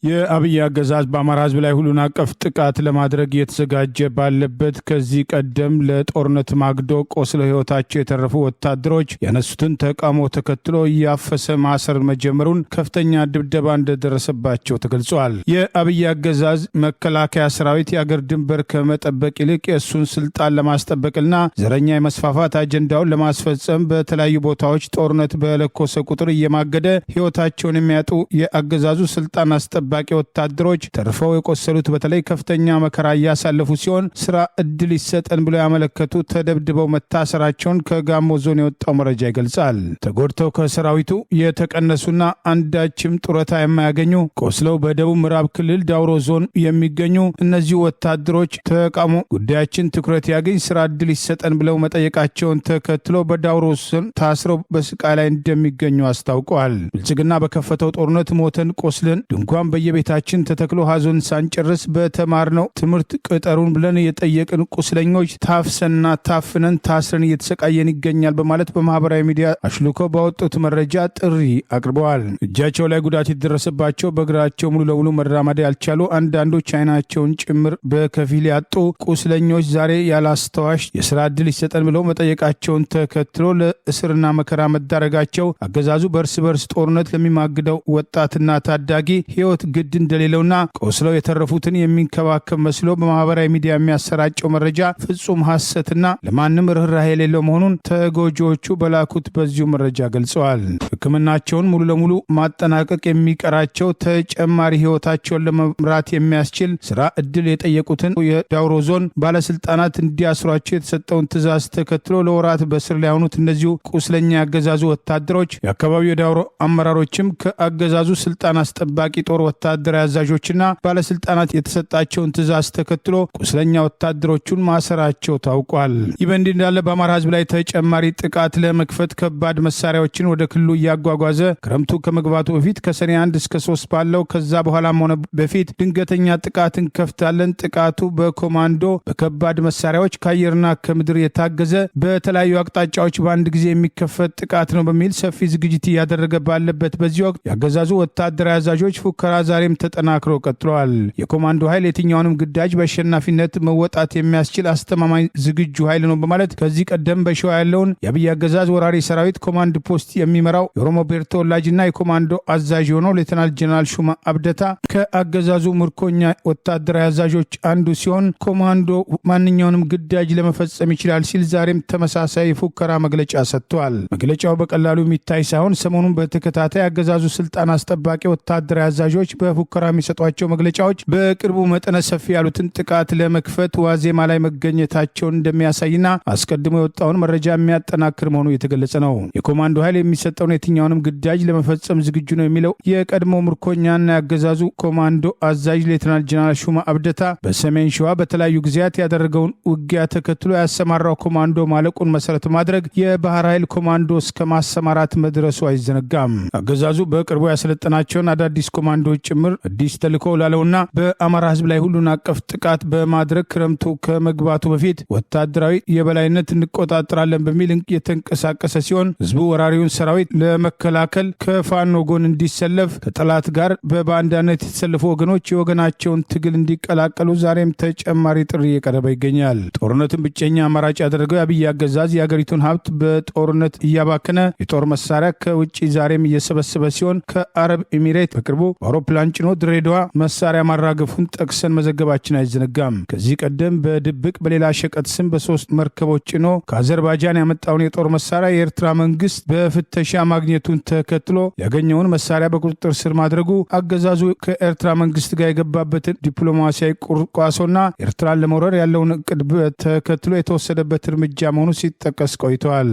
የአብይ አገዛዝ በአማራ ህዝብ ላይ ሁሉን አቀፍ ጥቃት ለማድረግ እየተዘጋጀ ባለበት ከዚህ ቀደም ለጦርነት ማግዶ ቆስለው ህይወታቸው የተረፉ ወታደሮች ያነሱትን ተቃውሞ ተከትሎ እያፈሰ ማሰር መጀመሩን ከፍተኛ ድብደባ እንደደረሰባቸው ተገልጿል። የአብይ አገዛዝ መከላከያ ሰራዊት የአገር ድንበር ከመጠበቅ ይልቅ የእሱን ስልጣን ለማስጠበቅና ዘረኛ የመስፋፋት አጀንዳውን ለማስፈጸም በተለያዩ ቦታዎች ጦርነት በለኮሰ ቁጥር እየማገደ ህይወታቸውን የሚያጡ የአገዛዙ ስልጣን አስጠባቂ ወታደሮች ተርፈው የቆሰሉት በተለይ ከፍተኛ መከራ እያሳለፉ ሲሆን ስራ እድል ይሰጠን ብለው ያመለከቱ ተደብድበው መታሰራቸውን ከጋሞ ዞን የወጣው መረጃ ይገልጻል። ተጎድተው ከሰራዊቱ የተቀነሱና አንዳችም ጡረታ የማያገኙ ቆስለው በደቡብ ምዕራብ ክልል ዳውሮ ዞን የሚገኙ እነዚህ ወታደሮች ተቃውሞ ጉዳያችን ትኩረት ያገኝ ስራ እድል ይሰጠን ብለው መጠየቃቸውን ተከትሎ በዳውሮ ዞን ታስረው በስቃይ ላይ እንደሚገኙ አስታውቀዋል። ብልጽግና በከፈተው ጦርነት ሞተን ቆስለን ድንኳን በየቤታችን ተተክሎ ሀዘን ሳንጨርስ በተማርነው ትምህርት ቅጠሩን ብለን የጠየቅን ቁስለኞች ታፍሰንና ታፍነን ታስረን እየተሰቃየን ይገኛል በማለት በማህበራዊ ሚዲያ አሽልኮ ባወጡት መረጃ ጥሪ አቅርበዋል። እጃቸው ላይ ጉዳት የደረሰባቸው በእግራቸው ሙሉ ለሙሉ መራመድ ያልቻሉ አንዳንዶች አይናቸውን ጭምር በከፊል ያጡ ቁስለኞች ዛሬ ያላስተዋሽ የስራ ዕድል ይሰጠን ብለው መጠየቃቸውን ተከትሎ ለእስርና መከራ መዳረጋቸው አገዛዙ በእርስ በርስ ጦርነት ለሚማግደው ወጣትና ታዳጊ ህይወት ግድ እንደሌለውና ቆስለው የተረፉትን የሚንከባከብ መስሎ በማህበራዊ ሚዲያ የሚያሰራጨው መረጃ ፍጹም ሐሰትና ለማንም ርህራሄ የሌለው መሆኑን ተጎጂዎቹ በላኩት በዚሁ መረጃ ገልጸዋል። ሕክምናቸውን ሙሉ ለሙሉ ማጠናቀቅ የሚቀራቸው ተጨማሪ ህይወታቸውን ለመምራት የሚያስችል ስራ እድል የጠየቁትን የዳውሮ ዞን ባለስልጣናት እንዲያስሯቸው የተሰጠውን ትዕዛዝ ተከትሎ ለወራት በስር ላይ የሆኑት እነዚሁ ቁስለኛ ያገዛዙ ወታደሮች የአካባቢው የዳውሮ አመራሮችም ከአገዛዙ ስልጣን አስጠባቂ ጦር ወታደራዊ አዛዦችና ባለስልጣናት የተሰጣቸውን ትዕዛዝ ተከትሎ ቁስለኛ ወታደሮቹን ማሰራቸው ታውቋል። ይህ በእንዲህ እንዳለ በአማራ ህዝብ ላይ ተጨማሪ ጥቃት ለመክፈት ከባድ መሳሪያዎችን ወደ ክልሉ እያጓጓዘ ክረምቱ ከመግባቱ በፊት ከሰኔ 1 እስከ 3 ባለው ከዛ በኋላም ሆነ በፊት ድንገተኛ ጥቃት እንከፍታለን። ጥቃቱ በኮማንዶ በከባድ መሳሪያዎች ከአየርና ከምድር የታገዘ በተለያዩ አቅጣጫዎች በአንድ ጊዜ የሚከፈት ጥቃት ነው በሚል ሰፊ ዝግጅት እያደረገ ባለበት በዚህ ወቅት ያገዛዙ ወታደራዊ አዛዦች ፉከራ ዛሬም ተጠናክሮ ቀጥለዋል። የኮማንዶ ኃይል የትኛውንም ግዳጅ በአሸናፊነት መወጣት የሚያስችል አስተማማኝ ዝግጁ ኃይል ነው በማለት ከዚህ ቀደም በሸዋ ያለውን የአብይ አገዛዝ ወራሪ ሰራዊት ኮማንድ ፖስት የሚመራው የኦሮሞ ብሔር ተወላጅና የኮማንዶ አዛዥ የሆነው ሌተናል ጀነራል ሹማ አብደታ ከአገዛዙ ምርኮኛ ወታደራዊ አዛዦች አንዱ ሲሆን ኮማንዶ ማንኛውንም ግዳጅ ለመፈጸም ይችላል ሲል ዛሬም ተመሳሳይ ፉከራ መግለጫ ሰጥቷል። መግለጫው በቀላሉ የሚታይ ሳይሆን ሰሞኑን በተከታታይ አገዛዙ ስልጣን አስጠባቂ ወታደራዊ አዛዦች በፉከራ የሚሰጧቸው መግለጫዎች በቅርቡ መጠነ ሰፊ ያሉትን ጥቃት ለመክፈት ዋዜማ ላይ መገኘታቸውን እንደሚያሳይና አስቀድሞ የወጣውን መረጃ የሚያጠናክር መሆኑ የተገለጸ ነው። የኮማንዶ ኃይል የሚሰጠውን የትኛውንም ግዳጅ ለመፈጸም ዝግጁ ነው የሚለው የቀድሞ ምርኮኛና ያገዛዙ ኮማንዶ አዛዥ ሌተናል ጀነራል ሹማ አብደታ በሰሜን ሸዋ በተለያዩ ጊዜያት ያደረገውን ውጊያ ተከትሎ ያሰማራው ኮማንዶ ማለቁን መሰረት ማድረግ የባህር ኃይል ኮማንዶ እስከ ማሰማራት መድረሱ አይዘነጋም። አገዛዙ በቅርቡ ያሰለጠናቸውን አዳዲስ ኮማንዶዎች ጭምር አዲስ ተልዕኮ ላለውና በአማራ ህዝብ ላይ ሁሉን አቀፍ ጥቃት በማድረግ ክረምቱ ከመግባቱ በፊት ወታደራዊ የበላይነት እንቆጣጠራለን በሚል የተንቀሳቀሰ ሲሆን ህዝቡ ወራሪውን ሰራዊት ለመከላከል ከፋኖ ጎን እንዲሰለፍ ከጠላት ጋር በባንዳነት የተሰለፉ ወገኖች የወገናቸውን ትግል እንዲቀላቀሉ ዛሬም ተጨማሪ ጥሪ እየቀረበ ይገኛል። ጦርነትን ብቸኛ አማራጭ ያደረገው የአብይ አገዛዝ የአገሪቱን ሀብት በጦርነት እያባከነ የጦር መሳሪያ ከውጭ ዛሬም እየሰበሰበ ሲሆን ከአረብ ኤሚሬት በቅርቡ በአውሮፕላን ጭኖ ድሬዳዋ መሳሪያ ማራገፉን ጠቅሰን መዘገባችን አይዘነጋም። ከዚህ ቀደም በድብቅ በሌላ ሸቀጥ ስም በሶስት መርከቦች ጭኖ ከአዘርባይጃን ያመጣውን የጦር መሳሪያ የኤርትራ መንግስት በፍተሻ ማግኘቱን ተከትሎ ያገኘውን መሳሪያ በቁጥጥር ስር ማድረጉ አገዛዙ ከኤርትራ መንግስት ጋር የገባበትን ዲፕሎማሲያዊ ቁርቋሶና ኤርትራን ለመውረር ያለውን እቅድ ተከትሎ የተወሰደበት እርምጃ መሆኑ ሲጠቀስ ቆይተዋል።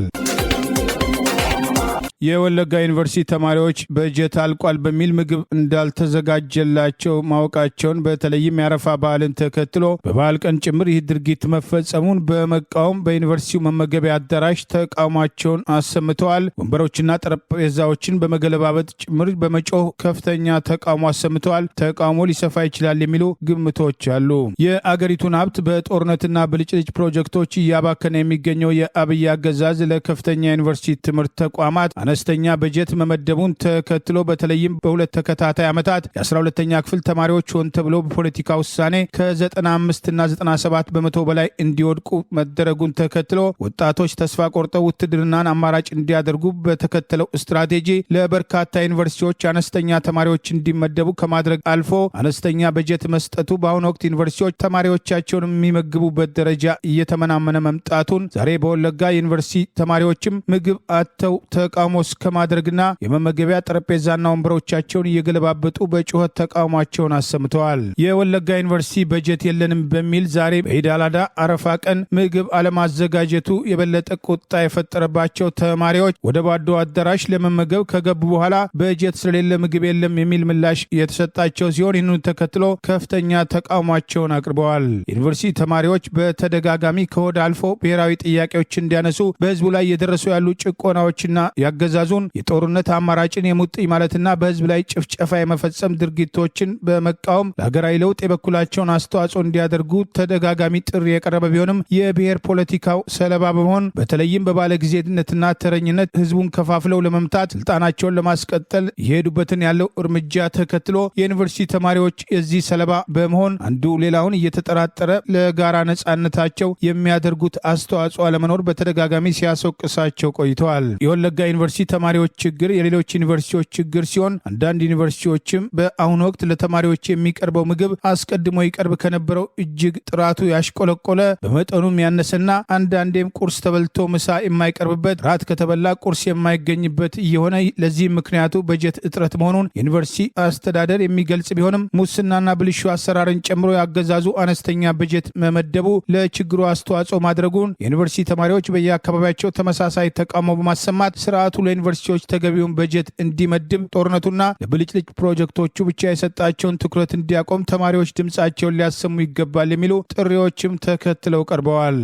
የወለጋ ዩኒቨርሲቲ ተማሪዎች በጀት አልቋል በሚል ምግብ እንዳልተዘጋጀላቸው ማወቃቸውን በተለይም የአረፋ በዓልን ተከትሎ በበዓል ቀን ጭምር ይህ ድርጊት መፈጸሙን በመቃወም በዩኒቨርሲቲው መመገቢያ አዳራሽ ተቃውሟቸውን አሰምተዋል። ወንበሮችና ጠረጴዛዎችን በመገለባበጥ ጭምር በመጮህ ከፍተኛ ተቃውሞ አሰምተዋል። ተቃውሞ ሊሰፋ ይችላል የሚሉ ግምቶች አሉ። የአገሪቱን ሀብት በጦርነትና ብልጭልጭ ፕሮጀክቶች እያባከነ የሚገኘው የአብይ አገዛዝ ለከፍተኛ ዩኒቨርሲቲ ትምህርት ተቋማት አነስተኛ በጀት መመደቡን ተከትሎ በተለይም በሁለት ተከታታይ ዓመታት የ12ኛ ክፍል ተማሪዎች ሆን ተብሎ በፖለቲካ ውሳኔ ከ95 እና 97 በመቶ በላይ እንዲወድቁ መደረጉን ተከትሎ ወጣቶች ተስፋ ቆርጠው ውትድርናን አማራጭ እንዲያደርጉ በተከተለው ስትራቴጂ ለበርካታ ዩኒቨርሲቲዎች አነስተኛ ተማሪዎች እንዲመደቡ ከማድረግ አልፎ አነስተኛ በጀት መስጠቱ በአሁኑ ወቅት ዩኒቨርሲቲዎች ተማሪዎቻቸውን የሚመግቡበት ደረጃ እየተመናመነ መምጣቱን ዛሬ በወለጋ ዩኒቨርሲቲ ተማሪዎችም ምግብ አጥተው ተቃውሞ ከማድረግና የመመገቢያ ጠረጴዛና ወንበሮቻቸውን እየገለባበጡ በጩኸት ተቃውሟቸውን አሰምተዋል። የወለጋ ዩኒቨርሲቲ በጀት የለንም በሚል ዛሬ በኢድ አል አድሃ አረፋ ቀን ምግብ አለማዘጋጀቱ የበለጠ ቁጣ የፈጠረባቸው ተማሪዎች ወደ ባዶ አዳራሽ ለመመገብ ከገቡ በኋላ በጀት ስለሌለ ምግብ የለም የሚል ምላሽ የተሰጣቸው ሲሆን ይህንን ተከትሎ ከፍተኛ ተቃውሟቸውን አቅርበዋል። ዩኒቨርሲቲ ተማሪዎች በተደጋጋሚ ከሆድ አልፎ ብሔራዊ ጥያቄዎች እንዲያነሱ በህዝቡ ላይ የደረሱ ያሉ ጭቆናዎችና ያገዛዙን የጦርነት አማራጭን የሙጥኝ ማለትና በህዝብ ላይ ጭፍጨፋ የመፈጸም ድርጊቶችን በመቃወም ለሀገራዊ ለውጥ የበኩላቸውን አስተዋጽኦ እንዲያደርጉ ተደጋጋሚ ጥሪ የቀረበ ቢሆንም የብሔር ፖለቲካው ሰለባ በመሆን በተለይም በባለጊዜነትና ተረኝነት ህዝቡን ከፋፍለው ለመምታት ስልጣናቸውን ለማስቀጠል የሄዱበትን ያለው እርምጃ ተከትሎ የዩኒቨርሲቲ ተማሪዎች የዚህ ሰለባ በመሆን አንዱ ሌላውን እየተጠራጠረ ለጋራ ነጻነታቸው የሚያደርጉት አስተዋጽኦ አለመኖር በተደጋጋሚ ሲያስወቅሳቸው ቆይተዋል። የወለጋ ዩኒቨርሲቲ የዩኒቨርሲቲ ተማሪዎች ችግር የሌሎች ዩኒቨርሲቲዎች ችግር ሲሆን አንዳንድ ዩኒቨርሲቲዎችም በአሁኑ ወቅት ለተማሪዎች የሚቀርበው ምግብ አስቀድሞ ይቀርብ ከነበረው እጅግ ጥራቱ ያሽቆለቆለ በመጠኑም ያነሰና አንዳንዴም ቁርስ ተበልቶ ምሳ የማይቀርብበት ራት ከተበላ ቁርስ የማይገኝበት እየሆነ ለዚህም ምክንያቱ በጀት እጥረት መሆኑን ዩኒቨርሲቲ አስተዳደር የሚገልጽ ቢሆንም ሙስናና ብልሹ አሰራርን ጨምሮ ያገዛዙ አነስተኛ በጀት መመደቡ ለችግሩ አስተዋጽኦ ማድረጉን የዩኒቨርሲቲ ተማሪዎች በየአካባቢያቸው ተመሳሳይ ተቃውሞ በማሰማት ስርዓቱ ለዩኒቨርሲቲዎች ተገቢውን በጀት እንዲመድብ ጦርነቱና ለብልጭልጭ ፕሮጀክቶቹ ብቻ የሰጣቸውን ትኩረት እንዲያቆም ተማሪዎች ድምጻቸውን ሊያሰሙ ይገባል የሚሉ ጥሪዎችም ተከትለው ቀርበዋል።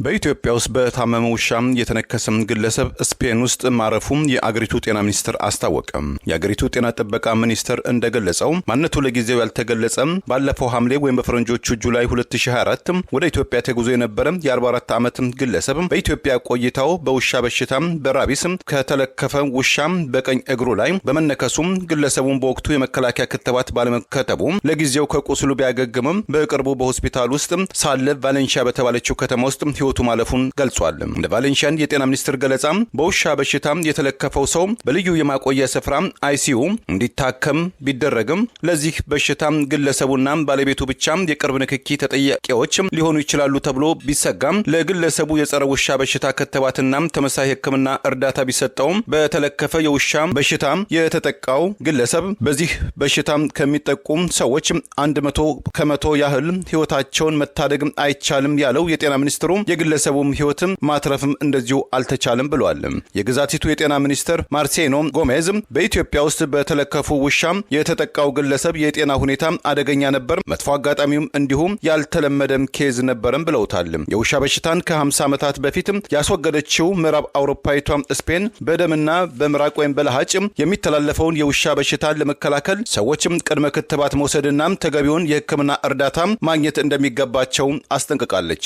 በኢትዮጵያ ውስጥ በታመመ ውሻ የተነከሰም ግለሰብ ስፔን ውስጥ ማረፉም የአገሪቱ ጤና ሚኒስቴር አስታወቀ። የአገሪቱ ጤና ጥበቃ ሚኒስቴር እንደገለጸው ማንነቱ ለጊዜው ያልተገለጸ ባለፈው ሐምሌ ወይም በፈረንጆቹ ጁላይ 2024 ወደ ኢትዮጵያ ተጉዞ የነበረ የ44 ዓመት ግለሰብ በኢትዮጵያ ቆይታው በውሻ በሽታ በራቢስ ከተለከፈ ውሻ በቀኝ እግሩ ላይ በመነከሱም ግለሰቡን በወቅቱ የመከላከያ ክትባት ባለመከተቡ ለጊዜው ከቁስሉ ቢያገግምም በቅርቡ በሆስፒታል ውስጥ ሳለ ቫሌንሺያ በተባለችው ከተማ ውስጥ ህይወቱ ማለፉን ገልጿል። እንደ ቫሌንሺያን የጤና ሚኒስትር ገለጻ በውሻ በሽታ የተለከፈው ሰው በልዩ የማቆያ ስፍራ አይሲዩ እንዲታከም ቢደረግም ለዚህ በሽታ ግለሰቡና ባለቤቱ ብቻ የቅርብ ንክኪ ተጠያቂዎች ሊሆኑ ይችላሉ ተብሎ ቢሰጋም ለግለሰቡ የጸረ ውሻ በሽታ ክትባትና ተመሳሳይ ሕክምና እርዳታ ቢሰጠውም በተለከፈ የውሻ በሽታ የተጠቃው ግለሰብ በዚህ በሽታ ከሚጠቁ ሰዎች 100% ያህል ህይወታቸውን መታደግ አይቻልም ያለው የጤና ሚኒስትሩ የግለሰቡም ህይወትም ማትረፍም እንደዚሁ አልተቻለም ብሏል። የግዛቲቱ የጤና ሚኒስትር ማርሴኖ ጎሜዝ በኢትዮጵያ ውስጥ በተለከፉ ውሻ የተጠቃው ግለሰብ የጤና ሁኔታ አደገኛ ነበር፣ መጥፎ አጋጣሚውም እንዲሁም ያልተለመደም ኬዝ ነበርም ብለውታል። የውሻ በሽታን ከ50 ዓመታት በፊት ያስወገደችው ምዕራብ አውሮፓዊቷ ስፔን በደምና በምራቅ ወይም በለሃጭ የሚተላለፈውን የውሻ በሽታን ለመከላከል ሰዎችም ቅድመ ክትባት መውሰድና ተገቢውን የህክምና እርዳታ ማግኘት እንደሚገባቸው አስጠንቅቃለች።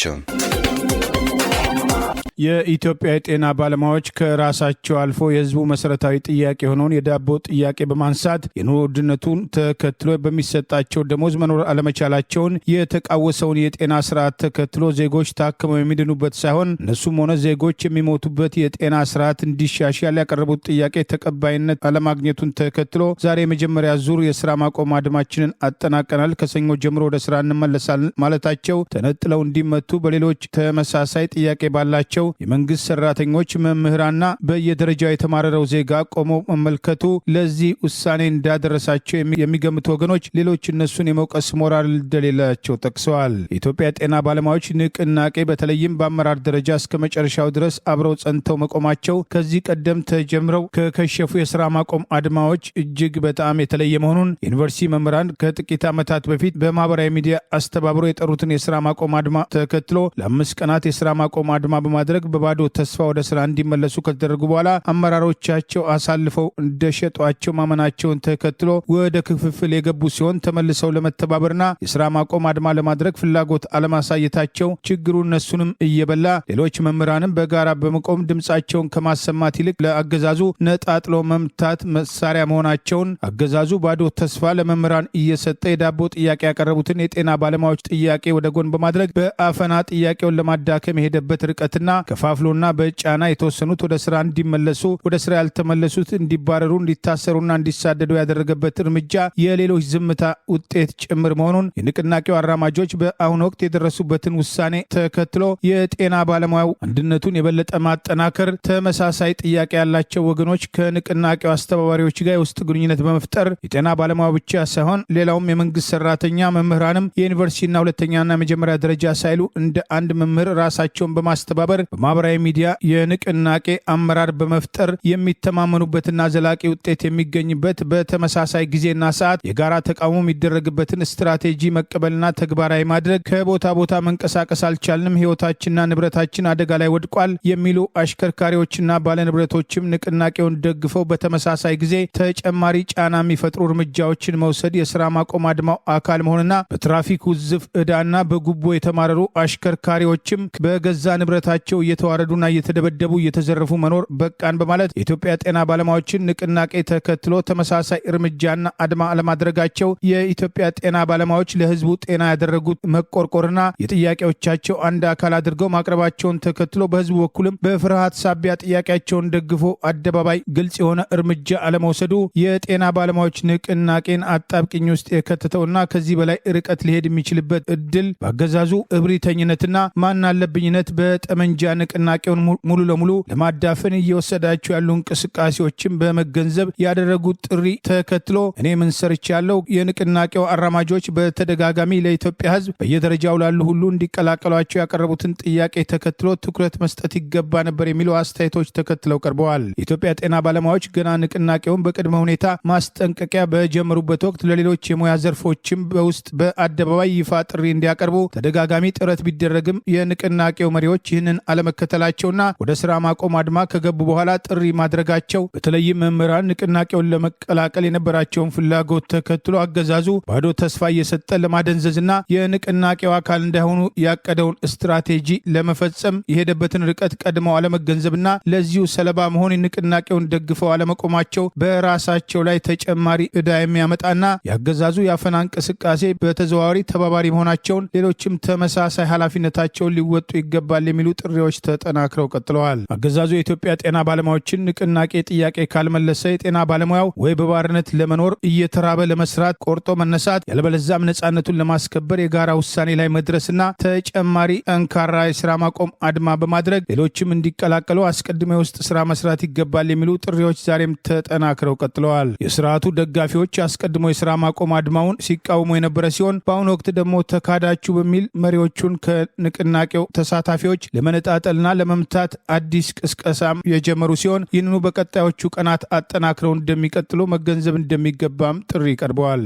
የኢትዮጵያ የጤና ባለሙያዎች ከራሳቸው አልፎ የህዝቡ መሰረታዊ ጥያቄ የሆነውን የዳቦ ጥያቄ በማንሳት የኑሮ ውድነቱን ተከትሎ በሚሰጣቸው ደሞዝ መኖር አለመቻላቸውን የተቃወሰውን የጤና ስርዓት ተከትሎ ዜጎች ታክመው የሚድኑበት ሳይሆን እነሱም ሆነ ዜጎች የሚሞቱበት የጤና ስርዓት እንዲሻሻል ያቀረቡት ጥያቄ ተቀባይነት አለማግኘቱን ተከትሎ ዛሬ የመጀመሪያ ዙር የስራ ማቆም አድማችንን አጠናቀናል፣ ከሰኞ ጀምሮ ወደ ስራ እንመለሳለን ማለታቸው ተነጥለው እንዲመቱ በሌሎች ተመሳሳይ ጥያቄ ባላቸው የመንግስት ሰራተኞች፣ መምህራንና በየደረጃው የተማረረው ዜጋ ቆሞ መመልከቱ ለዚህ ውሳኔ እንዳደረሳቸው የሚገምቱ ወገኖች ሌሎች እነሱን የመውቀስ ሞራል እንደሌላቸው ጠቅሰዋል። የኢትዮጵያ ጤና ባለሙያዎች ንቅናቄ በተለይም በአመራር ደረጃ እስከ መጨረሻው ድረስ አብረው ጸንተው መቆማቸው ከዚህ ቀደም ተጀምረው ከከሸፉ የስራ ማቆም አድማዎች እጅግ በጣም የተለየ መሆኑን ዩኒቨርሲቲ መምህራን ከጥቂት ዓመታት በፊት በማህበራዊ ሚዲያ አስተባብሮ የጠሩትን የስራ ማቆም አድማ ተከትሎ ለ5 ቀናት የስራ ማቆም አድማ በማድረግ በባዶ ተስፋ ወደ ስራ እንዲመለሱ ከተደረጉ በኋላ አመራሮቻቸው አሳልፈው እንደሸጧቸው ማመናቸውን ተከትሎ ወደ ክፍፍል የገቡ ሲሆን ተመልሰው ለመተባበርና የስራ ማቆም አድማ ለማድረግ ፍላጎት አለማሳየታቸው ችግሩ እነሱንም እየበላ ሌሎች መምህራንም በጋራ በመቆም ድምጻቸውን ከማሰማት ይልቅ ለአገዛዙ ነጣጥሎ መምታት መሳሪያ መሆናቸውን አገዛዙ ባዶ ተስፋ ለመምህራን እየሰጠ የዳቦ ጥያቄ ያቀረቡትን የጤና ባለሙያዎች ጥያቄ ወደ ጎን በማድረግ በአፈና ጥያቄውን ለማዳከም የሄደበት ርቀትና ከፋፍሎና በጫና የተወሰኑት ወደ ስራ እንዲመለሱ ወደ ስራ ያልተመለሱት እንዲባረሩ እንዲታሰሩና እንዲሳደዱ ያደረገበት እርምጃ የሌሎች ዝምታ ውጤት ጭምር መሆኑን የንቅናቄው አራማጆች በአሁኑ ወቅት የደረሱበትን ውሳኔ ተከትሎ የጤና ባለሙያው አንድነቱን የበለጠ ማጠናከር፣ ተመሳሳይ ጥያቄ ያላቸው ወገኖች ከንቅናቄው አስተባባሪዎች ጋር የውስጥ ግንኙነት በመፍጠር የጤና ባለሙያው ብቻ ሳይሆን ሌላውም የመንግስት ሰራተኛ መምህራንም የዩኒቨርሲቲና ሁለተኛና መጀመሪያ ደረጃ ሳይሉ እንደ አንድ መምህር ራሳቸውን በማስተባበር በማህበራዊ ሚዲያ የንቅናቄ አመራር በመፍጠር የሚተማመኑበትና ዘላቂ ውጤት የሚገኝበት በተመሳሳይ ጊዜና ሰዓት የጋራ ተቃውሞ የሚደረግበትን ስትራቴጂ መቀበልና ተግባራዊ ማድረግ፣ ከቦታ ቦታ መንቀሳቀስ አልቻልንም፣ ህይወታችንና ንብረታችን አደጋ ላይ ወድቋል የሚሉ አሽከርካሪዎችና ባለንብረቶችም ንቅናቄውን ደግፈው በተመሳሳይ ጊዜ ተጨማሪ ጫና የሚፈጥሩ እርምጃዎችን መውሰድ የስራ ማቆም አድማው አካል መሆንና በትራፊክ ውዝፍ ዕዳና በጉቦ የተማረሩ አሽከርካሪዎችም በገዛ ንብረታቸው እየተዋረዱና እየተደበደቡ እየተዘረፉ መኖር በቃን በማለት የኢትዮጵያ ጤና ባለሙያዎችን ንቅናቄ ተከትሎ ተመሳሳይ እርምጃና አድማ አለማድረጋቸው የኢትዮጵያ ጤና ባለሙያዎች ለህዝቡ ጤና ያደረጉት መቆርቆርና የጥያቄዎቻቸው አንድ አካል አድርገው ማቅረባቸውን ተከትሎ በህዝቡ በኩልም በፍርሃት ሳቢያ ጥያቄያቸውን ደግፎ አደባባይ ግልጽ የሆነ እርምጃ አለመውሰዱ የጤና ባለሙያዎች ንቅናቄን አጣብቂኝ ውስጥ የከተተውና ከዚህ በላይ ርቀት ሊሄድ የሚችልበት እድል በአገዛዙ እብሪተኝነትና ማናለብኝነት በጠመንጃ ንቅናቄውን ሙሉ ለሙሉ ለማዳፈን እየወሰዳቸው ያሉ እንቅስቃሴዎችን በመገንዘብ ያደረጉት ጥሪ ተከትሎ እኔ ምን ሰርቻለሁ፣ የንቅናቄው አራማጆች በተደጋጋሚ ለኢትዮጵያ ህዝብ በየደረጃው ላሉ ሁሉ እንዲቀላቀሏቸው ያቀረቡትን ጥያቄ ተከትሎ ትኩረት መስጠት ይገባ ነበር የሚሉ አስተያየቶች ተከትለው ቀርበዋል። የኢትዮጵያ ጤና ባለሙያዎች ገና ንቅናቄውን በቅድመ ሁኔታ ማስጠንቀቂያ በጀመሩበት ወቅት ለሌሎች የሙያ ዘርፎችም በውስጥ በአደባባይ ይፋ ጥሪ እንዲያቀርቡ ተደጋጋሚ ጥረት ቢደረግም የንቅናቄው መሪዎች ይህንን አለመከተላቸውና ወደ ስራ ማቆም አድማ ከገቡ በኋላ ጥሪ ማድረጋቸው በተለይም መምህራን ንቅናቄውን ለመቀላቀል የነበራቸውን ፍላጎት ተከትሎ አገዛዙ ባዶ ተስፋ እየሰጠ ለማደንዘዝና የንቅናቄው አካል እንዳይሆኑ ያቀደውን ስትራቴጂ ለመፈጸም የሄደበትን ርቀት ቀድመው አለመገንዘብና ለዚሁ ሰለባ መሆን ንቅናቄውን ደግፈው አለመቆማቸው በራሳቸው ላይ ተጨማሪ ዕዳ የሚያመጣና የአገዛዙ የአፈና እንቅስቃሴ በተዘዋዋሪ ተባባሪ መሆናቸውን ሌሎችም ተመሳሳይ ኃላፊነታቸውን ሊወጡ ይገባል የሚሉ ጥሪዎች ተጠናክረው ቀጥለዋል። አገዛዙ የኢትዮጵያ ጤና ባለሙያዎችን ንቅናቄ ጥያቄ ካልመለሰ የጤና ባለሙያው ወይ በባርነት ለመኖር እየተራበ ለመስራት ቆርጦ መነሳት ያለበለዚያም ነጻነቱን ለማስከበር የጋራ ውሳኔ ላይ መድረስና ተጨማሪ ጠንካራ የስራ ማቆም አድማ በማድረግ ሌሎችም እንዲቀላቀሉ አስቀድሞ የውስጥ ስራ መስራት ይገባል የሚሉ ጥሪዎች ዛሬም ተጠናክረው ቀጥለዋል። የስርዓቱ ደጋፊዎች አስቀድሞ የስራ ማቆም አድማውን ሲቃወሙ የነበረ ሲሆን በአሁኑ ወቅት ደግሞ ተካዳችሁ በሚል መሪዎቹን ከንቅናቄው ተሳታፊዎች ለመነጣጠልና ለመምታት አዲስ ቅስቀሳም የጀመሩ ሲሆን ይህንኑ በቀጣዮቹ ቀናት አጠናክረው እንደሚቀጥሉ መገንዘብ እንደሚገባም ጥሪ ቀርበዋል።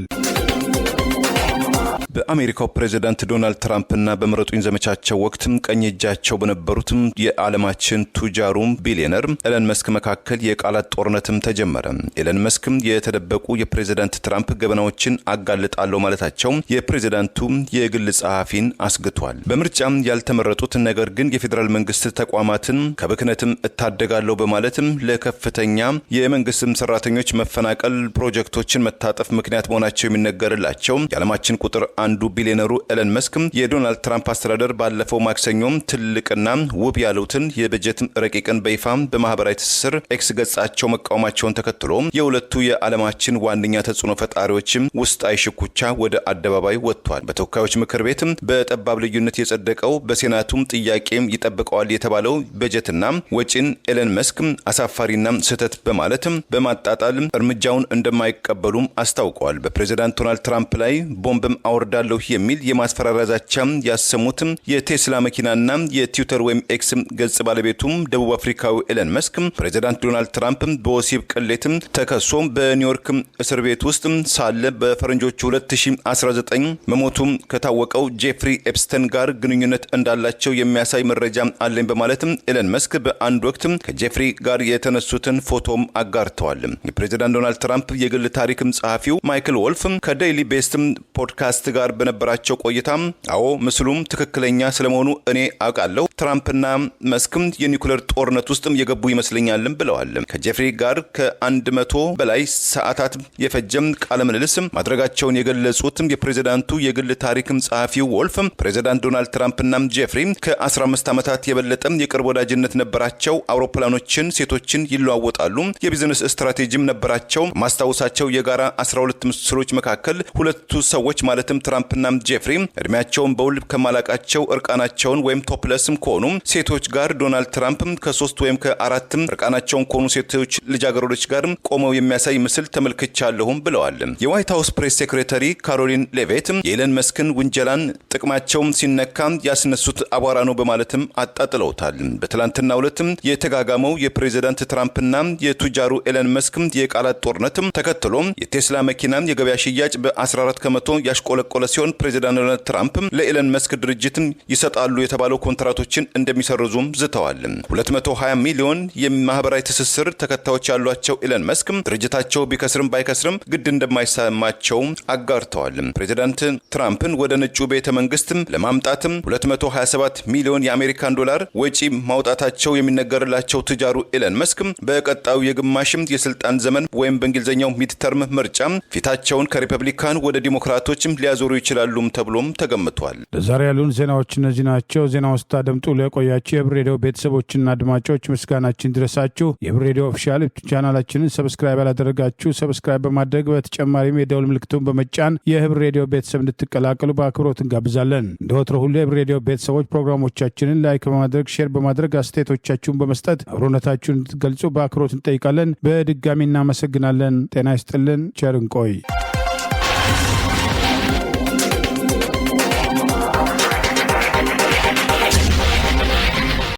በአሜሪካው ፕሬዚዳንት ዶናልድ ትራምፕና በምረጡኝ ዘመቻቸው ወቅትም ቀኝ እጃቸው በነበሩትም የዓለማችን ቱጃሩም ቢሊዮነር ኤለን መስክ መካከል የቃላት ጦርነትም ተጀመረ። ኤለን መስክም የተደበቁ የፕሬዚዳንት ትራምፕ ገበናዎችን አጋልጣለሁ ማለታቸው የፕሬዚዳንቱ የግል ጸሐፊን አስግቷል። በምርጫም ያልተመረጡት ነገር ግን የፌዴራል መንግስት ተቋማትን ከብክነትም እታደጋለሁ በማለትም ለከፍተኛ የመንግስትም ሰራተኞች መፈናቀል ፕሮጀክቶችን መታጠፍ ምክንያት መሆናቸው የሚነገርላቸው የዓለማችን ቁጥር አንዱ ቢሊዮነሩ ኤለን መስክ የዶናልድ ትራምፕ አስተዳደር ባለፈው ማክሰኞም ትልቅና ውብ ያሉትን የበጀት ረቂቅን በይፋ በማህበራዊ ትስስር ኤክስ ገጻቸው መቃወማቸውን ተከትሎ የሁለቱ የዓለማችን ዋነኛ ተጽዕኖ ፈጣሪዎች ውስጣዊ ሽኩቻ ወደ አደባባይ ወጥቷል። በተወካዮች ምክር ቤት በጠባብ ልዩነት የጸደቀው በሴናቱም ጥያቄም ይጠብቀዋል የተባለው በጀትና ወጪን ኤለን መስክ አሳፋሪና ስህተት በማለት በማጣጣል እርምጃውን እንደማይቀበሉም አስታውቀዋል። በፕሬዚዳንት ዶናልድ ትራምፕ ላይ ቦምብም አወርዳለሁ የሚል የማስፈራሪያ ዛቻ ያሰሙት የቴስላ መኪናና የትዊተር ወይም ኤክስ ገጽ ባለቤቱም ደቡብ አፍሪካዊ ኤለን መስክ ፕሬዚዳንት ዶናልድ ትራምፕ በወሲብ ቅሌት ተከሶ በኒውዮርክ እስር ቤት ውስጥ ሳለ በፈረንጆቹ 2019 መሞቱም ከታወቀው ጄፍሪ ኤፕስተን ጋር ግንኙነት እንዳላቸው የሚያሳይ መረጃ አለኝ በማለት ኤለን መስክ በአንድ ወቅት ከጄፍሪ ጋር የተነሱትን ፎቶም አጋርተዋል። የፕሬዚዳንት ዶናልድ ትራምፕ የግል ታሪክም ጸሐፊው ማይክል ወልፍ ከዴይሊ ቤስት ፖድካስት ጋር በነበራቸው ቆይታ አዎ ምስሉም ትክክለኛ ስለመሆኑ እኔ አውቃለሁ፣ ትራምፕና መስክም የኒውክሌር ጦርነት ውስጥም የገቡ ይመስለኛልም ብለዋል። ከጄፍሪ ጋር ከ100 በላይ ሰዓታት የፈጀም ቃለ ምልልስ ማድረጋቸውን የገለጹት የፕሬዚዳንቱ የግል ታሪክም ጸሐፊው ወልፍ ፕሬዚዳንት ዶናልድ ትራምፕና ጄፍሪ ከ15 ዓመታት የበለጠ የቅርብ ወዳጅነት ነበራቸው። አውሮፕላኖችን፣ ሴቶችን ይለዋወጣሉ። የቢዝነስ ስትራቴጂም ነበራቸው። ማስታወሳቸው የጋራ 12 ምስሎች መካከል ሁለቱ ሰዎች ማለትም ትራምፕና ጄፍሪ እድሜያቸውን በውል ከማላቃቸው እርቃናቸውን ወይም ቶፕለስም ከሆኑ ሴቶች ጋር ዶናልድ ትራምፕ ከ3 ወይም ከ4 እርቃናቸውን ከሆኑ ሴቶች ልጃገረዶች ጋር ቆመው የሚያሳይ ምስል ተመልክቻለሁም ብለዋል። የዋይት ሃውስ ፕሬስ ሴክሬታሪ ካሮሊን ሌቬት የኤለን መስክን ውንጀላን ጥቅማቸውም ሲነካ ያስነሱት አቧራ ነው በማለትም አጣጥለውታል። በትላንትናው ዕለት የተጋጋመው የፕሬዚዳንት ትራምፕና የቱጃሩ ኤለን መስክ የቃላት ጦርነት ተከትሎ የቴስላ መኪና የገበያ ሽያጭ በ14% ያሽቆለቆለ ያሽቆለቆለ ሲሆን ፕሬዚዳንት ዶናልድ ትራምፕ ለኤለን መስክ ድርጅትን ይሰጣሉ የተባለው ኮንትራቶችን እንደሚሰርዙም ዝተዋል። 220 ሚሊዮን የማህበራዊ ትስስር ተከታዮች ያሏቸው ኤለን መስክ ድርጅታቸው ቢከስርም ባይከስርም ግድ እንደማይሰማቸው አጋርተዋል። ፕሬዚዳንት ትራምፕን ወደ ነጩ ቤተ መንግስት ለማምጣት 227 ሚሊዮን የአሜሪካን ዶላር ወጪ ማውጣታቸው የሚነገርላቸው ትጃሩ ኤለን መስክ በቀጣዩ የግማሽም የስልጣን ዘመን ወይም በእንግሊዝኛው ሚድተርም ምርጫ ፊታቸውን ከሪፐብሊካን ወደ ዲሞክራቶችም ሊያዞሩ ይችላሉም ተብሎም ተገምቷል። ለዛሬ ያሉን ዜናዎች እነዚህ ናቸው። ዜና ውስጥ አደምጡ ለቆያችሁ የህብር ሬዲዮ ቤተሰቦችና አድማጮች ምስጋናችን ድረሳችሁ። የህብር ሬዲዮ ኦፊሻል ቻናላችንን ሰብስክራይብ ያላደረጋችሁ ሰብስክራይብ በማድረግ በተጨማሪም የደውል ምልክቱን በመጫን የህብር ሬዲዮ ቤተሰብ እንድትቀላቀሉ በአክብሮት እንጋብዛለን። እንደወትሮ ሁሉ የህብር ሬዲዮ ቤተሰቦች ፕሮግራሞቻችንን ላይክ በማድረግ ሼር በማድረግ አስተያየቶቻችሁን በመስጠት አብሮነታችሁን እንድትገልጹ በአክብሮት እንጠይቃለን። በድጋሚ እናመሰግናለን። ጤና ይስጥልን። ቸር እንቆይ።